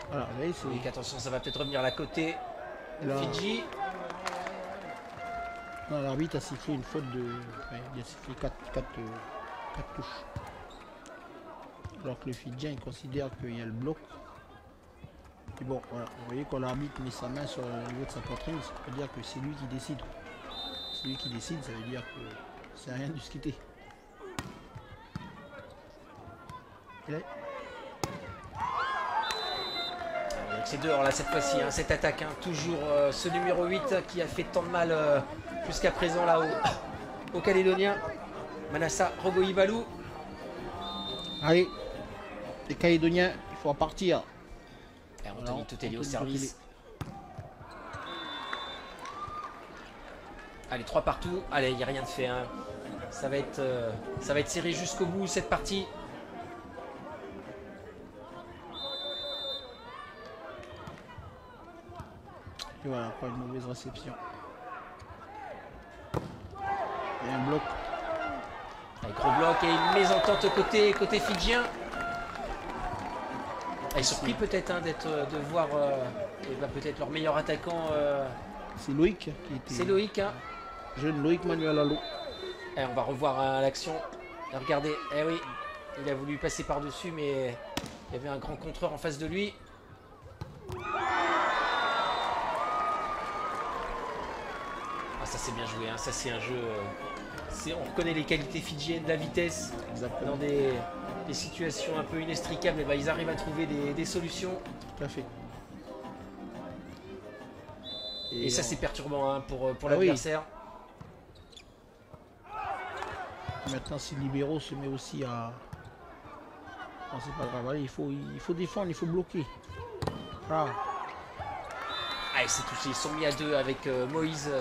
Voilà, là, Et attention, ça va peut-être revenir à la côté. là, Fidji. non, l'arbitre a sifflé une faute de. Ouais, il a sifflé 4 touches. Alors que le Fidjien il considère qu'il y a le bloc. Et bon, voilà, vous voyez quand l'arbitre met sa main sur le niveau de sa poitrine, ça veut dire que c'est lui qui décide. C'est lui qui décide, ça veut dire que c'est rien discuté. Et là, C'est dehors là cette fois-ci, hein, cette attaque. Hein, toujours ce numéro 8 qui a fait tant de mal jusqu'à présent là aux Calédoniens. Manassa Rogoïbalou. allez, les Calédoniens, il faut repartir. Et Anthony Totele au service. Allez, 3 partout. Allez, il n'y a rien de fait. Hein. Ça va être serré jusqu'au bout cette partie. Et voilà, pas une mauvaise réception. Et un bloc. Allez, gros bloc et une mésentente côté fidjien. Ah, ils sont surpris peut-être hein, de voir peut-être leur meilleur attaquant. C'est Loïc qui était. C'est Loïc. Hein. Jeune Loïc Manuel Allo. Et on va revoir hein, l'action. Regardez, eh oui, il a voulu passer par-dessus, mais il y avait un grand contreur en face de lui. Ah, ça c'est bien joué, hein. Ça c'est un jeu. On reconnaît les qualités fidjiennes, la vitesse. Exactement. Dans des situations un peu inextricables, et ben, ils arrivent à trouver des solutions. Tout à fait. Et ça c'est perturbant hein, pour Ah l'adversaire. Maintenant, si Libéraux se met aussi à. Non, c'est pas grave. Allez, il faut défendre, il faut bloquer. Ah. Ah, et c'est touché. Ils sont mis à 2 avec Moïse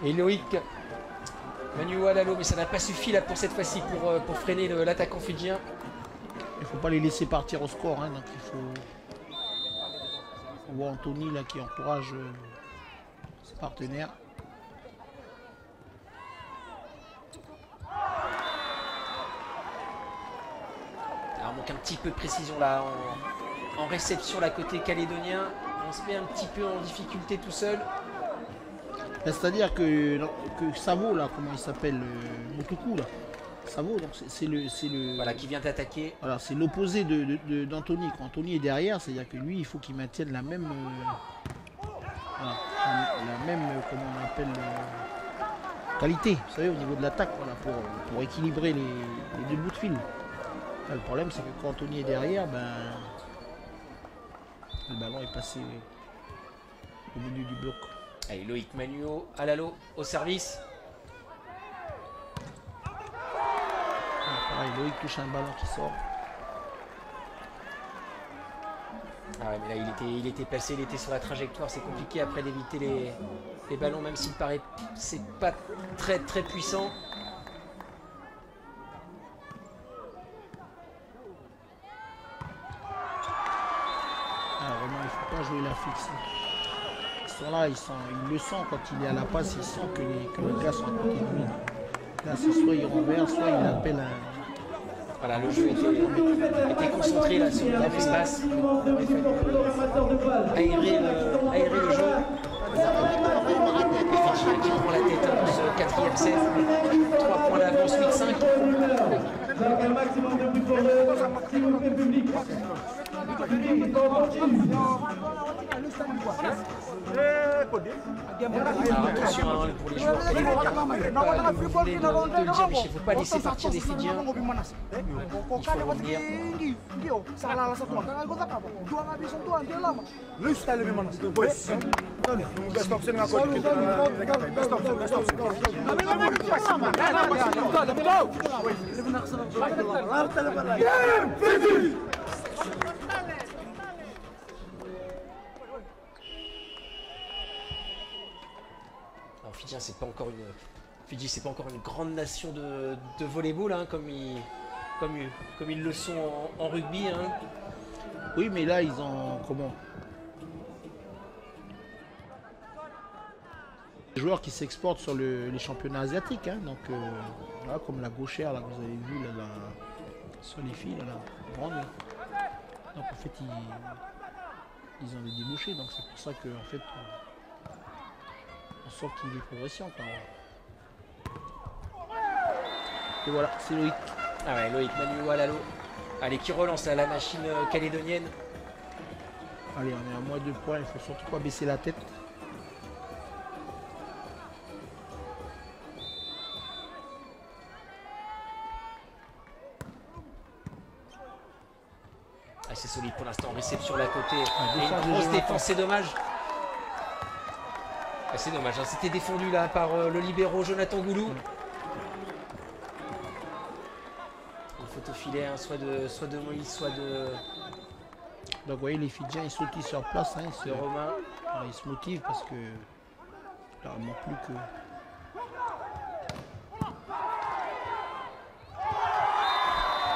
et Loïc. Manu Alalo, mais ça n'a pas suffi là pour cette fois-ci pour freiner l'attaquant fidjien. Il faut pas les laisser partir au score. Hein, donc il faut. On voit Anthony là qui encourage ses partenaires. Alors, manque un petit peu de précision là en réception là côté calédonien. On se met un petit peu en difficulté tout seul. C'est-à-dire que Savo là, comment il s'appelle, Motoku là. Savo, donc c'est le. Voilà, qui vient d'attaquer. Voilà, c'est l'opposé d'Anthony. Quand Anthony est derrière, c'est-à-dire que lui, il faut qu'il maintienne la même. Voilà, la même, comment on appelle, qualité, vous savez, au niveau de l'attaque, voilà, pour équilibrer les deux bouts de fil. Là, le problème, c'est que quand Anthony est derrière, ben, le ballon est passé au milieu du bloc. Allez, Loïc Manuo, Alalo au service. Pareil, Loïc touche un ballon qui sort. Ah ouais, mais là il était placé, il était sur la trajectoire, c'est compliqué après d'éviter les ballons, même s'il paraît c'est pas très puissant. Ah, vraiment, il ne faut pas jouer la fixe. Ils sont là, il le sent quand il est à la passe, il sent que les gars sont à côté de lui. Là, c'est soit il renverse, soit il appelle un. Voilà, le jeu était concentré là sur l'espace. Aérer le jeu. Et Fidji qui prend la tête dans ce quatrième set. 3 points d'avance, 8-5. Avec un maximum de bruit pour s'il vous plaît, public. Alors attention hein, pour les joueurs calédoniens. Vous venez de le dire, mais il ne faut pas laisser partir des Fidjiens. Il faut revenir. Fidjien, c'est pas encore une... Fidji, c'est pas encore une grande nation de volleyball, hein, comme ils le sont en rugby. Hein. Oui, mais là, ils ont... Comment? Des joueurs qui s'exportent sur les championnats asiatiques. Hein, donc, là, comme la gauchère là, que vous avez vu là, sur les filles, là, la grande. Donc, en fait, ils ont des débouchés. Donc, c'est pour ça qu'en fait, on sent qu'il est progressant. Et voilà, c'est Loïc. Ah ouais, Loïc Manu Walalo. Allez, qui relance là, la machine calédonienne. Allez, on est à moins 2 points, il faut surtout pas baisser la tête. Ah, c'est solide pour l'instant, réception de la côté. Et une grosse défense, c'est dommage. Ah, c'est dommage, hein. C'était défendu là par le libéro Jonathan Goulou. Au filet, hein, soit de Moïse, soit de... Donc vous voyez les Fidjiens ils sautillent sur place, hein, de Romain. Alors, ils se motivent parce que là il manque plus que...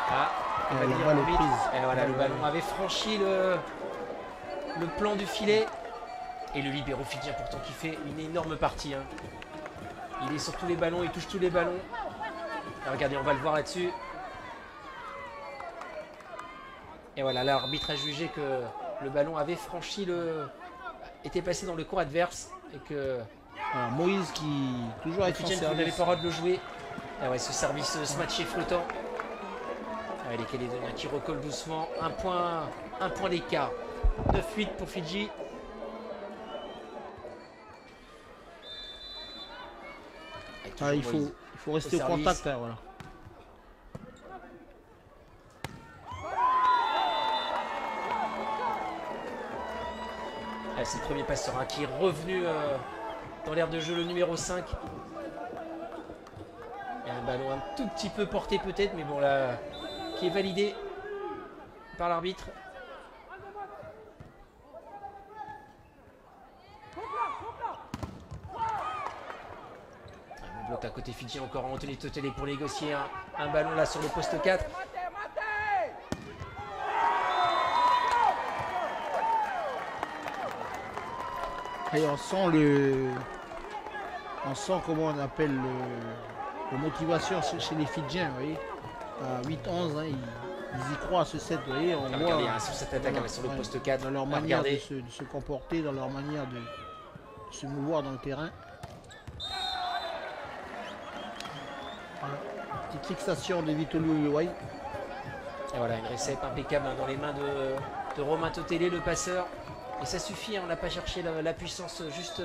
Ah, la balle est prise. Et voilà, le ballon avait franchi le plan du filet. Et le libéro fidjien pourtant qui fait une énorme partie. Hein. Il est sur tous les ballons, il touche tous les ballons. Alors, regardez, on va le voir là-dessus. Et voilà, l'arbitre a jugé que le ballon avait franchi était passé dans le cours adverse et que voilà, Moïse qui toujours avec son service n'avait pas le droit de le jouer. Et ouais, ce service, ce match est flottant. Ah, les Calédoniens qui recollent doucement. Un point d'écart. 9-8 pour Fidji. Ah, il faut rester au contact. Hein, voilà. C'est le premier passeur hein, qui est revenu dans l'aire de jeu, le numéro 5. Et un ballon un tout petit peu porté peut-être, mais bon là, qui est validé par l'arbitre. On bloque à côté Fidji encore Anthony Totelé pour négocier un ballon là sur le poste 4. Et on sent comment on appelle la motivation chez les Fidjiens, vous voyez. À 8-11, hein, ils y croient à ce set, vous voyez. On voit hein, sur cette attaque sur le poste 4. Dans leur manière de se comporter, dans leur manière de se mouvoir dans le terrain. Voilà. Petite fixation de Vitolu Uruguay. Et voilà, une récepte impeccable hein, dans les mains de Romain Totelé, le passeur. Et ça suffit, hein, on n'a pas cherché la puissance, juste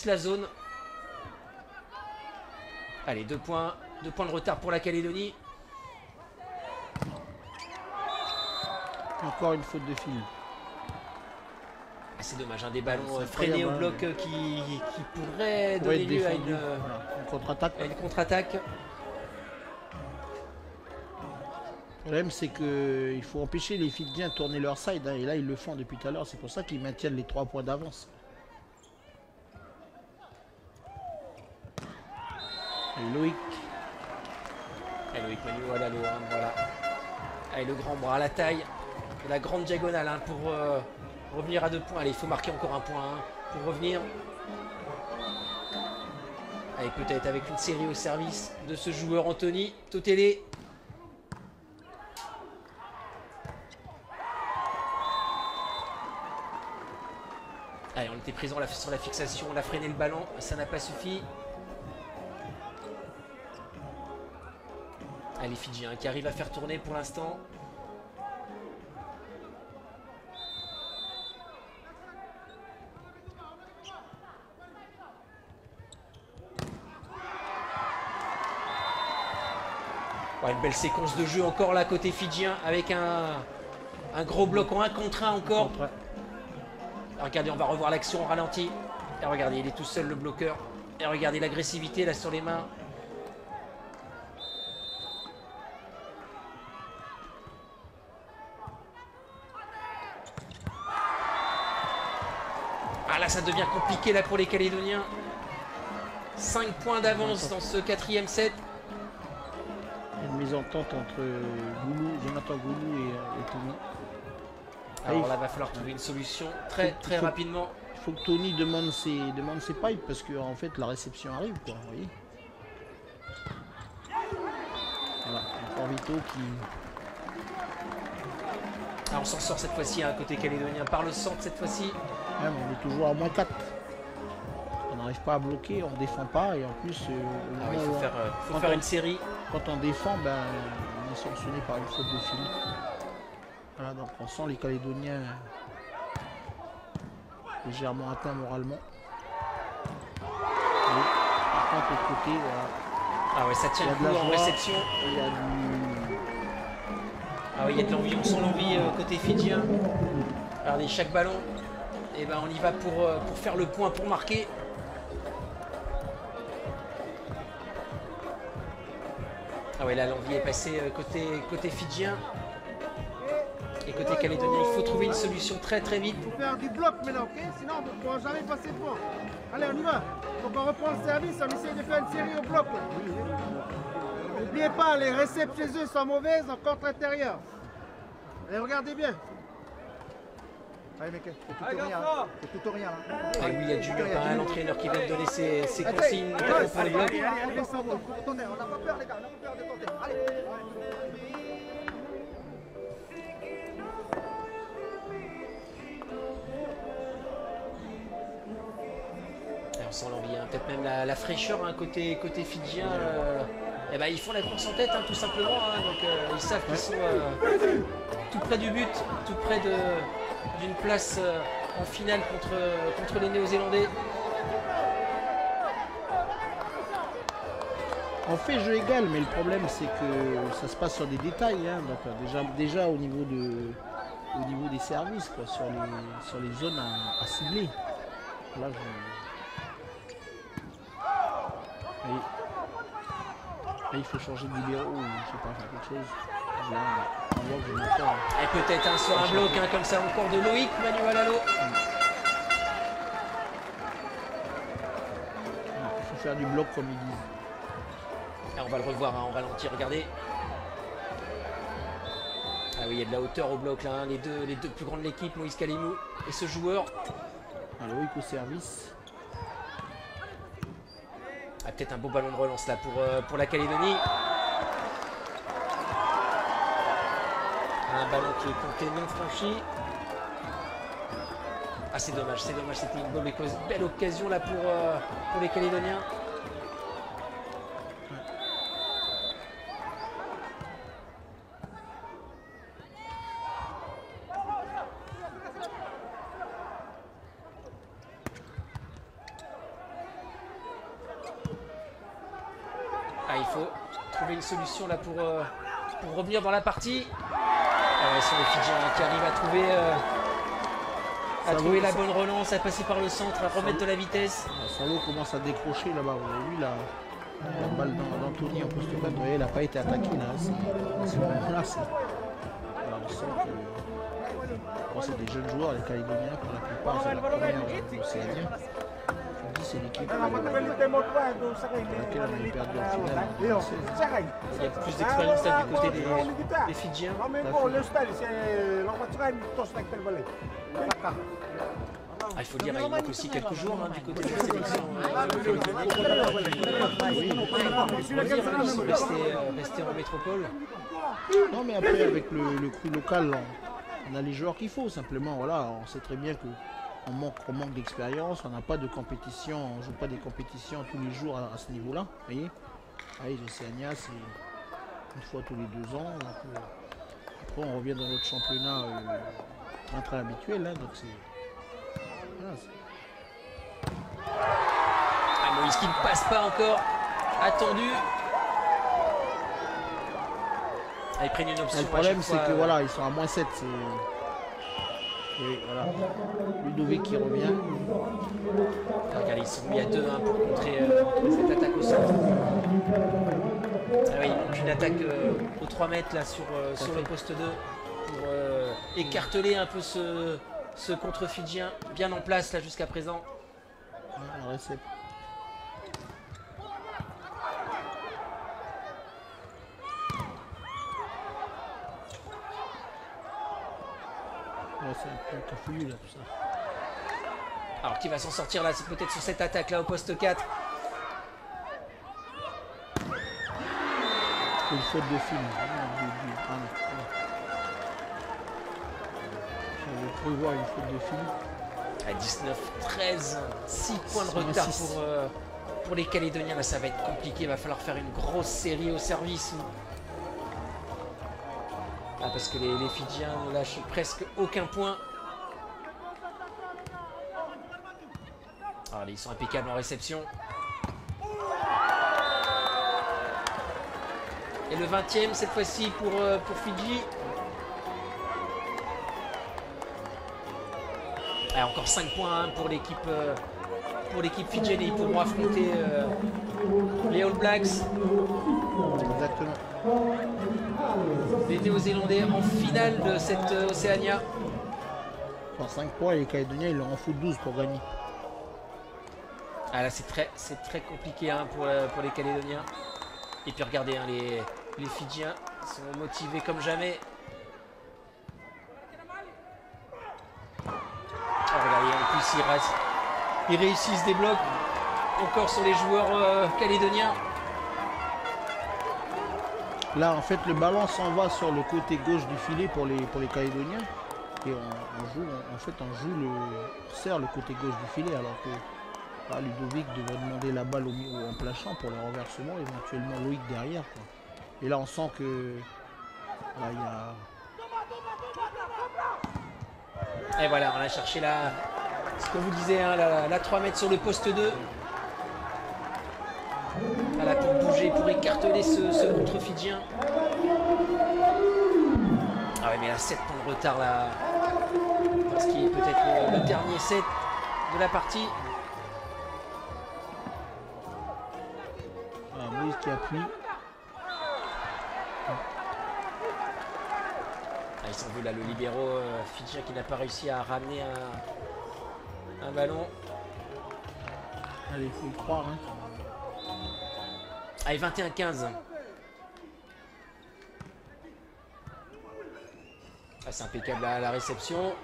la zone. Allez, 2 points de retard pour la Calédonie. Encore une faute de fil. Ah, c'est dommage, hein, des ballons freinés au bloc qui pourraient donner lieu à une contre-attaque. Le problème c'est qu'il faut empêcher les Fidjiens de tourner leur side hein, et là ils le font depuis tout à l'heure, c'est pour ça qu'ils maintiennent les 3 points d'avance. Loïc. Et Loïc Manu, voilà voilà. Allez, le grand bras à la taille, la grande diagonale hein, pour revenir à 2 points. Allez, il faut marquer encore un point hein, pour revenir. Allez, peut-être avec une série au service de ce joueur Anthony Totelé. Allez, on était présent sur la fixation, on a freiné le ballon, ça n'a pas suffi. Allez, Fidjiens qui arrive à faire tourner pour l'instant. Ouais, une belle séquence de jeu encore là côté Fidjien avec un gros bloc en 1 contre 1 encore. Regardez, on va revoir l'action au ralenti. Et regardez, il est tout seul le bloqueur. Et regardez l'agressivité là sur les mains. Ah là, ça devient compliqué là pour les Calédoniens. 5 points d'avance dans ce 4e set. Une mésentente entre Jonathan Goulou et Tony. Alors là, il va falloir trouver une solution très rapidement. Il faut que Tony demande ses pipes parce que en fait la réception arrive, quoi, vous voyez. Voilà, encore Vito qui... Alors on s'en sort cette fois-ci, hein, côté calédonien, par le centre cette fois-ci. Ouais, mais on est toujours à moins 4. On n'arrive pas à bloquer, on ne défend pas et en plus... il faut faire une série. Quand on défend, ben, on est sanctionné par une faute de fil. Voilà, donc on sent les Calédoniens légèrement atteints moralement. Et par contre, de côté, voilà. Ah ouais, ça tient le coup en réception. Il y a Ah oui, il y a de l'envie, on sent l'envie côté fidjien. Regardez, chaque ballon, et ben on y va pour faire le point, pour marquer. Ah ouais, là l'envie est passée côté fidjien. Et côté calédonien, il faut trouver une solution très vite. Il faut faire du bloc maintenant, ok? Sinon on ne pourra jamais passer devant. Allez, on y va. Donc on reprend le service, on essaie de faire une série au bloc. N'oubliez pas, les récepts chez eux sont mauvaises en contre intérieur. Allez, regardez bien. Allez mec, c'est tout ou rien. C'est tout ou rien là. Ah oui, il y a Julien Parrain, l'entraîneur qui vient de donner ses consignes pour le bloc. Allez, descendons, faut retourner. On n'a pas peur les gars, on n'a pas peur de tenter. Allez. On sent l'envie, hein. Peut-être même la fraîcheur, hein, côté fidjien. Eh ben, ils font la course en tête, hein, tout simplement. Hein. Donc ils savent qu'ils sont tout près du but, tout près d'une place en finale contre les Néo-Zélandais. On fait jeu égal, mais le problème c'est que ça se passe sur des détails. Hein. Donc déjà au niveau des services, quoi, sur les zones à cibler. Là, Là, il faut changer de libéraux ou je sais pas, faire quelque chose. Là, on voit que je m'entends, hein. Et peut-être sur un bloc, hein, comme ça encore de Loïc Manuel. Il faut faire du bloc comme ils disent. Et on va le revoir, hein, en ralenti, regardez. Ah oui, il y a de la hauteur au bloc là, hein, les deux plus grands de l'équipe, Moïse Kalimou et ce joueur. Loïc au service. Ah, peut-être un beau ballon de relance là pour la Calédonie. Un ballon qui est compté non franchi. Ah, c'est dommage, c'était une belle occasion là pour les Calédoniens. Il faut trouver une solution là pour revenir dans la partie. Ce sont les Fidjiens qui arrivent à trouver la bonne relance, à passer par le centre, à remettre de la vitesse. Salo commence à décrocher là-bas. Vous avez vu la balle d'Anthony en poste 4, elle n'a pas été attaquée là. On sent que c'est des jeunes joueurs, les Calédoniens, pour la plupart, c'est la première océanienne. C'est l'équipe avec laquelle on a perdu en finale. Il y a plus d'expérience là du côté des Fidjiens. Il faut dire, il manque aussi quelques jours, hein, du côté de la sélection. Rester en métropole. Non, mais après, avec le crew local, on a les joueurs qu'il faut. Simplement, voilà, on sait très bien que on manque d'expérience, on n'a pas de compétition, on ne joue pas des compétitions tous les jours à ce niveau-là. Vous voyez, l'Océania, c'est une fois tous les 2 ans. Donc, après, on revient dans notre championnat intra habituel. Hein, donc voilà, Moïse qui ne passe pas encore. Attendu. Ils prennent une option. Le problème, c'est que voilà, ils sont à -7. Et voilà, Ludovic qui revient. Regardez, ils sont mis à 2-1 pour contrer cette attaque au centre. Ah oui, donc une attaque aux 3 mètres là sur le poste 2 pour écarteler un peu ce contre-fidjien bien en place là jusqu'à présent. La réception. Ouais, c'est un peu cafouillu là tout ça. Alors qui va s'en sortir là? C'est peut-être sur cette attaque là au poste 4. C'est une faute de film. J'avais cru voir une faute de film. À 19-13, 6 points de retard pour les Calédoniens. Là, ça va être compliqué. Il va falloir faire une grosse série au service. Ah, parce que les Fidjiens ne lâchent presque aucun point. Alors, ils sont impeccables en réception. Et le 20e cette fois-ci pour Fidji. Ah, encore 5 points hein, pour l'équipe fidjienne. Ils pourront affronter les All Blacks. Exactement. Les Néo-Zélandais en finale de cette Océania. Enfin, 5 points et les Calédoniens ils leur en foutent 12 pour gagner. Ah là c'est très compliqué hein, pour les Calédoniens. Et puis regardez hein, les Fidjiens sont motivés comme jamais. Oh, regardez, en plus ils réussissent des blocs encore sur les joueurs calédoniens. Là en fait le ballon s'en va sur le côté gauche du filet pour les Calédoniens. Et on serre le côté gauche du filet alors que là, Ludovic devrait demander la balle en plein champ pour le renversement, éventuellement Loïc derrière quoi. Et là on sent que là il y a. Et voilà, on a cherché ce que vous disiez, hein, la 3 mètres sur le poste 2. Voilà, pour bouger, pour écarteler ce contre fidjien. Ah ouais, mais là, 7 points de retard là. Ce qui est peut-être le dernier set de la partie. Ah, Moïse qui appuie. Ils sont vus là, le libéro fidjien qui n'a pas réussi à ramener un ballon. Allez, il faut y croire. Hein. Allez, 21-15. Ah, c'est impeccable à la réception.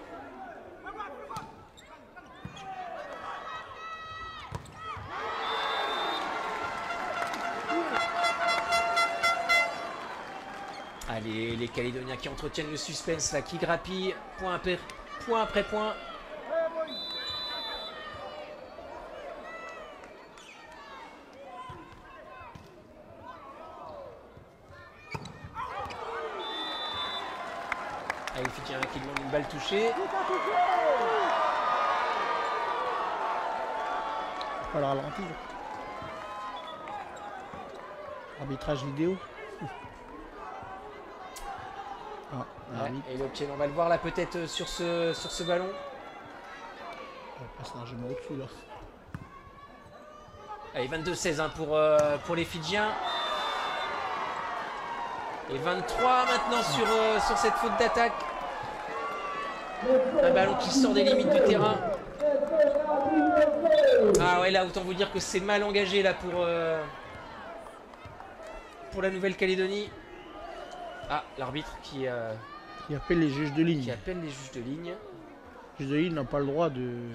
Allez, les Calédoniens qui entretiennent le suspense là, qui grappillent point après point. Allez, les Fidjiens qui demandent une balle touchée. Faut pas le ralentir. Arbitrage vidéo. Ah, Ouais, et l'obtient, on va le voir là peut-être sur ce ballon. On passe largement au-dessus là. Allez, 22-16 hein, pour les Fidjiens. Et 23 maintenant sur cette faute d'attaque. Un ballon qui sort des limites du terrain. Ah ouais, là autant vous dire que c'est mal engagé là pour la Nouvelle-Calédonie. Ah, l'arbitre qui appelle les juges de ligne. Qui appelle les juges de ligne. Les juges de ligne n'ont pas le droit de.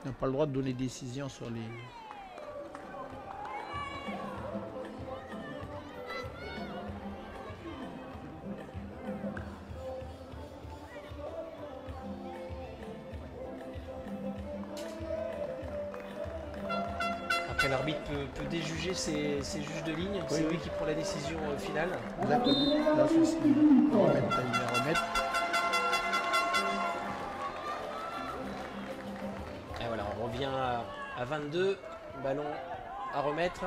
N'a pas le droit de donner décision sur les. Après, l'arbitre peut déjuger ses juges de ligne. C'est lui qui prend la décision finale. Exactement. Là, c'est ce qu'il remettre. Et voilà, on revient à 22. Ballon à remettre.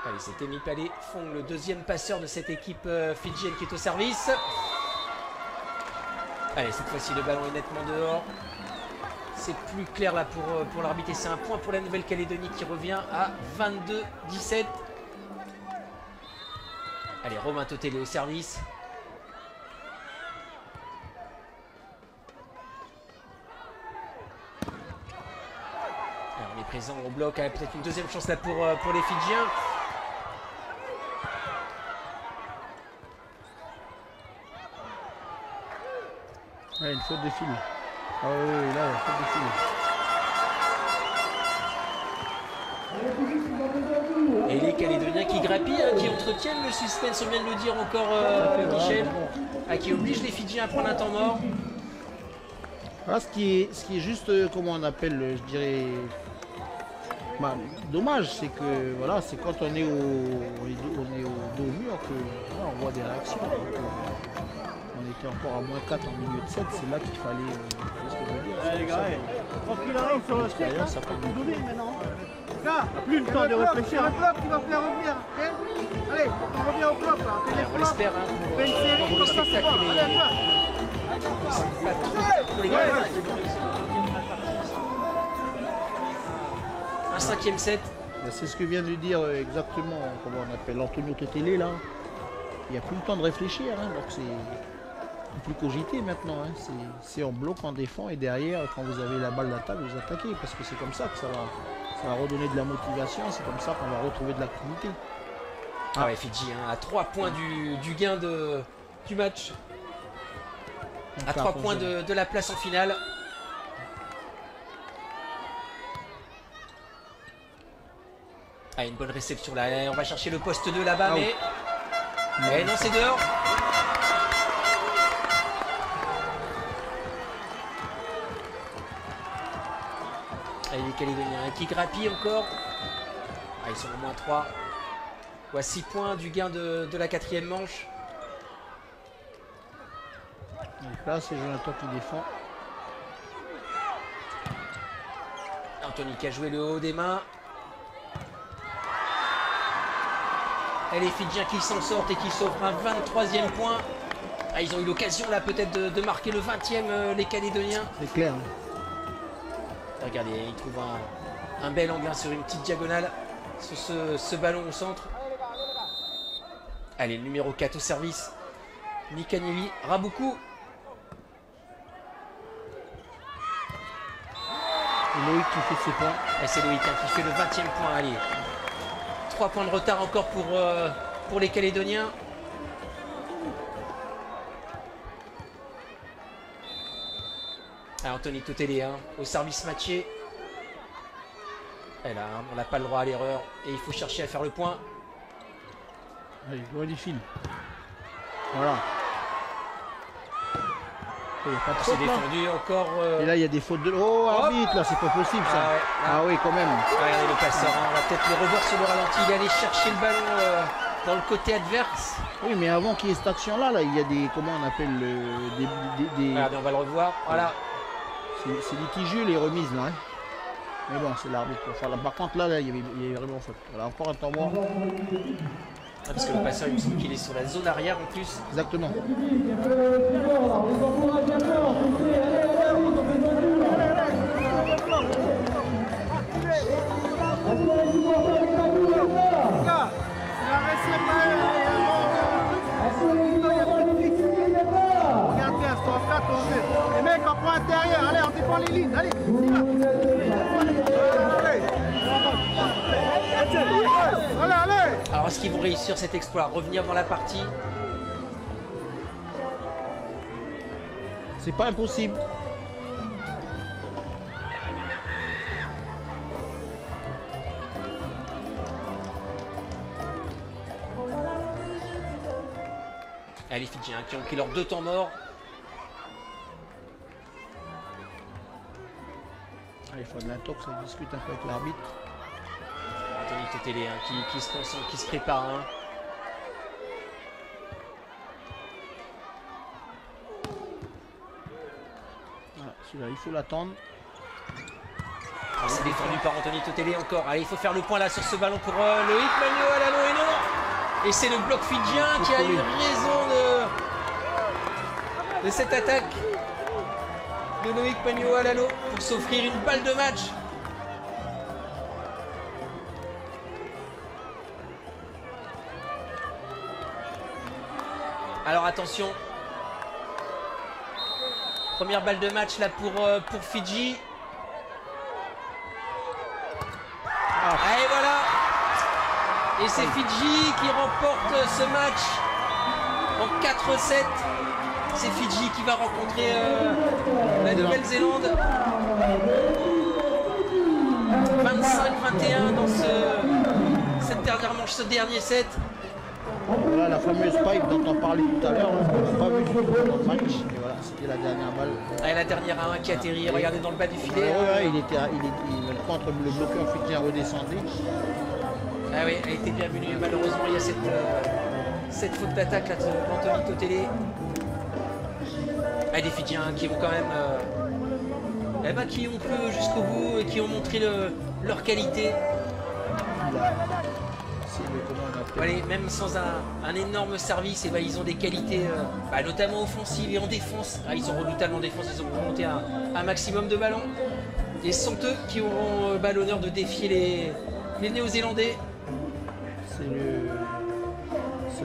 Allez, c'était Mipale Fong, le deuxième passeur de cette équipe fidjienne qui est au service. Allez, cette fois-ci, le ballon est nettement dehors. C'est plus clair là pour l'arbitre et c'est un point pour la Nouvelle-Calédonie qui revient à 22-17. Allez, Romain Totel est au service. présent au bloc. Peut-être une deuxième chance là pour les Fidjiens. Ouais, une faute de fil. Ah oui, là, une faute de fil. Et les Calédoniens qui grappillent, hein, qui entretiennent le suspense, on vient de le dire encore Michel, qui oblige les Fidjiens à prendre un temps mort. Voilà, ce qui est juste, comment on appelle, je dirais, bah, dommage, c'est que voilà, c'est quand on est au dos au mur que voilà, on voit des réactions. Donc, on était encore à -4 en milieu de 7, c'est là qu'il fallait. Ce que je veux dire, Les gars, quand il arrive sur le stade, ça peut vous donnez maintenant. Là, plus le temps de réfléchir. Le bloc qui va faire revenir. Okay, allez, on revient au bloc là. On l'espère, hein, On fait une série pour comme le ça, c'est spectacle. bon. Allez, toi. Pour les gars, un 5e set. C'est ce que vient de dire exactement, comment on appelle, Antonio Totele là. Il n'y a plus le temps de réfléchir, hein, donc c'est plus cogiter maintenant. Hein. C'est en bloc, en défend et derrière, quand vous avez la balle d'attaque, vous attaquez parce que c'est comme ça que ça va redonner de la motivation, c'est comme ça qu'on va retrouver de l'activité. Ah ouais, Fidji, hein, à 3 points du gain du match. À 3 points de la place en finale. Ah, une bonne réception là. On va chercher le poste 2 là-bas, mais non, c'est dehors. Ah, les Calédoniens qui grappillent encore. Ah, ils sont au -3. Ouais, 6 points du gain de la 4e manche. Donc là, c'est Jonathan qui défend. Anthony qui a joué le haut des mains. Et les Fidjiens qui s'en sortent et qui s'offrent un 23e point. Ah, ils ont eu l'occasion là peut-être de marquer le 20e, les Calédoniens. C'est clair. Regardez, ils trouvent un bel angle sur une petite diagonale sur ce ballon au centre. Allez, le numéro 4 au service. Nikanili Raboukou. Et Loïc qui fait ses points. Et c'est Loïc hein, qui fait le 20e point. Allez, 3 points de retard encore pour les Calédoniens. Ah, Anthony Totele hein, au service matché. Et là, on n'a pas le droit à l'erreur. Et il faut chercher à faire le point. Allez, loin du fil. Voilà. Il y a pas de C'est faute, là. défendu encore. Et là, il y a des fautes de. Oh, arbitre, là, c'est pas possible ça. Ah ouais, là. Ah oui, quand même. Regardez le passeur, hein, on va peut-être le revoir sur le ralenti. Il est allé chercher le ballon dans le côté adverse. Oui, mais avant qu'il y ait cette action-là, là, il y a des. Comment on appelle des... Regardez, on va le revoir. Voilà. C'est litigieux les remises là. Hein. Mais bon, c'est l'arbitre. Enfin, là, par contre, là, il y avait vraiment faute. Voilà, encore un temps mort. Ah, parce que le passeur, il me semble qu'il est sur la zone arrière en plus. Exactement. Regardez, elles sont en 4 en jeu. Les mecs en point intérieur, allez, on défend les lignes, allez, allez, allez. Alors, est-ce qu'ils vont réussir cet exploit? Revenir dans la partie? C'est pas impossible. Allez, les Fidjiens qui ont pris leurs 2 temps morts. Il faut de l'intox, ça discute un peu avec l'arbitre. Anthony Totele hein, qui se concentre, qui se prépare. Hein. Voilà, celui-là, il faut l'attendre. Ah, c'est défendu par Anthony Totele encore. Allez, il faut faire le point là sur ce ballon pour Loïc Magno à l'anneau et non. Et c'est le bloc fidjien qui a eu raison de cette attaque de Loïc Magno à l'anneau pour s'offrir une balle de match. Alors attention. Première balle de match là pour Fidji. Et voilà. Et c'est Fidji qui remporte ce match en 4-7. C'est Fidji qui va rencontrer la Nouvelle-Zélande. 25-21 dans cette dernière manche, ce dernier set. Voilà la fameuse pipe dont on parlait tout à l'heure. On n'a pas vu du tout dans le match. Et voilà, c'était la dernière balle. Et la dernière à 1 qui atterrit, regardez dans le bas du filet. Le contre le bloqueur fidjien redescendu. Ah oui, elle était bienvenue. Malheureusement, il y a cette faute d'attaque là d'Anthony Totele. Ah, des Fidjiens qui vont quand même qui ont cru jusqu'au bout, qui ont montré leur qualité. Allez, même sans un énorme service, ils ont des qualités notamment offensives et en défense. Ils sont redoutables en défense, ils ont remonté un maximum de ballons. Et ce sont eux qui auront l'honneur de défier les Néo-Zélandais. C'est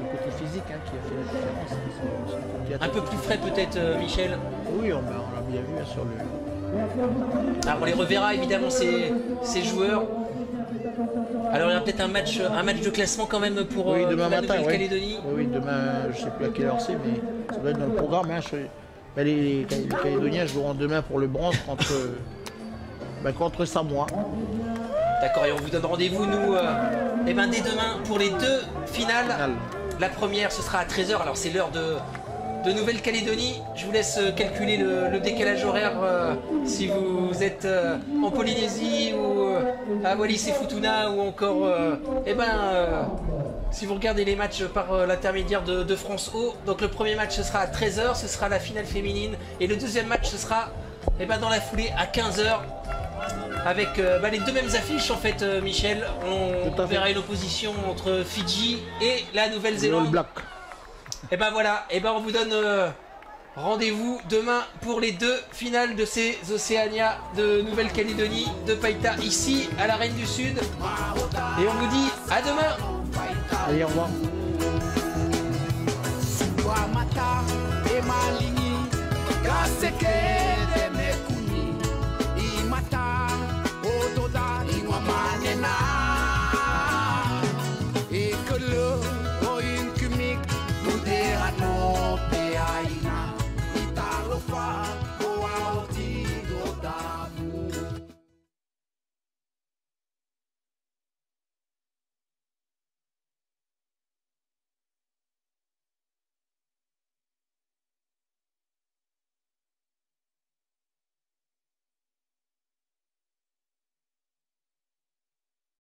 le côté physique qui a fait la différence. Un peu plus frais peut-être, Michel. Oui, on l'a bien vu sur le... Alors on les reverra évidemment ces joueurs. Alors il y a peut-être un match de classement quand même pour demain la matin, Nouvelle-Calédonie. Oui, demain, je ne sais plus à quelle heure c'est, mais ça doit être dans le programme. Les Calédoniens joueront demain pour le bronze contre Samoa. D'accord, et on vous donne rendez-vous, nous, dès demain pour les deux finales. La première, ce sera à 13h, alors c'est l'heure de Nouvelle-Calédonie. Je vous laisse calculer le décalage horaire si vous êtes en Polynésie ou à Wallis et Futuna ou encore si vous regardez les matchs par l'intermédiaire de France O. Donc le premier match ce sera à 13h, ce sera la finale féminine, et le deuxième match ce sera dans la foulée à 15h avec les deux mêmes affiches en fait, Michel. On verra une opposition entre Fidji et la Nouvelle-Zélande. Et voilà, on vous donne rendez-vous demain pour les deux finales de ces Océania de Nouvelle-Calédonie, de Païta, ici à la Reine du Sud. Et on vous dit à demain. Allez, au revoir. Et que le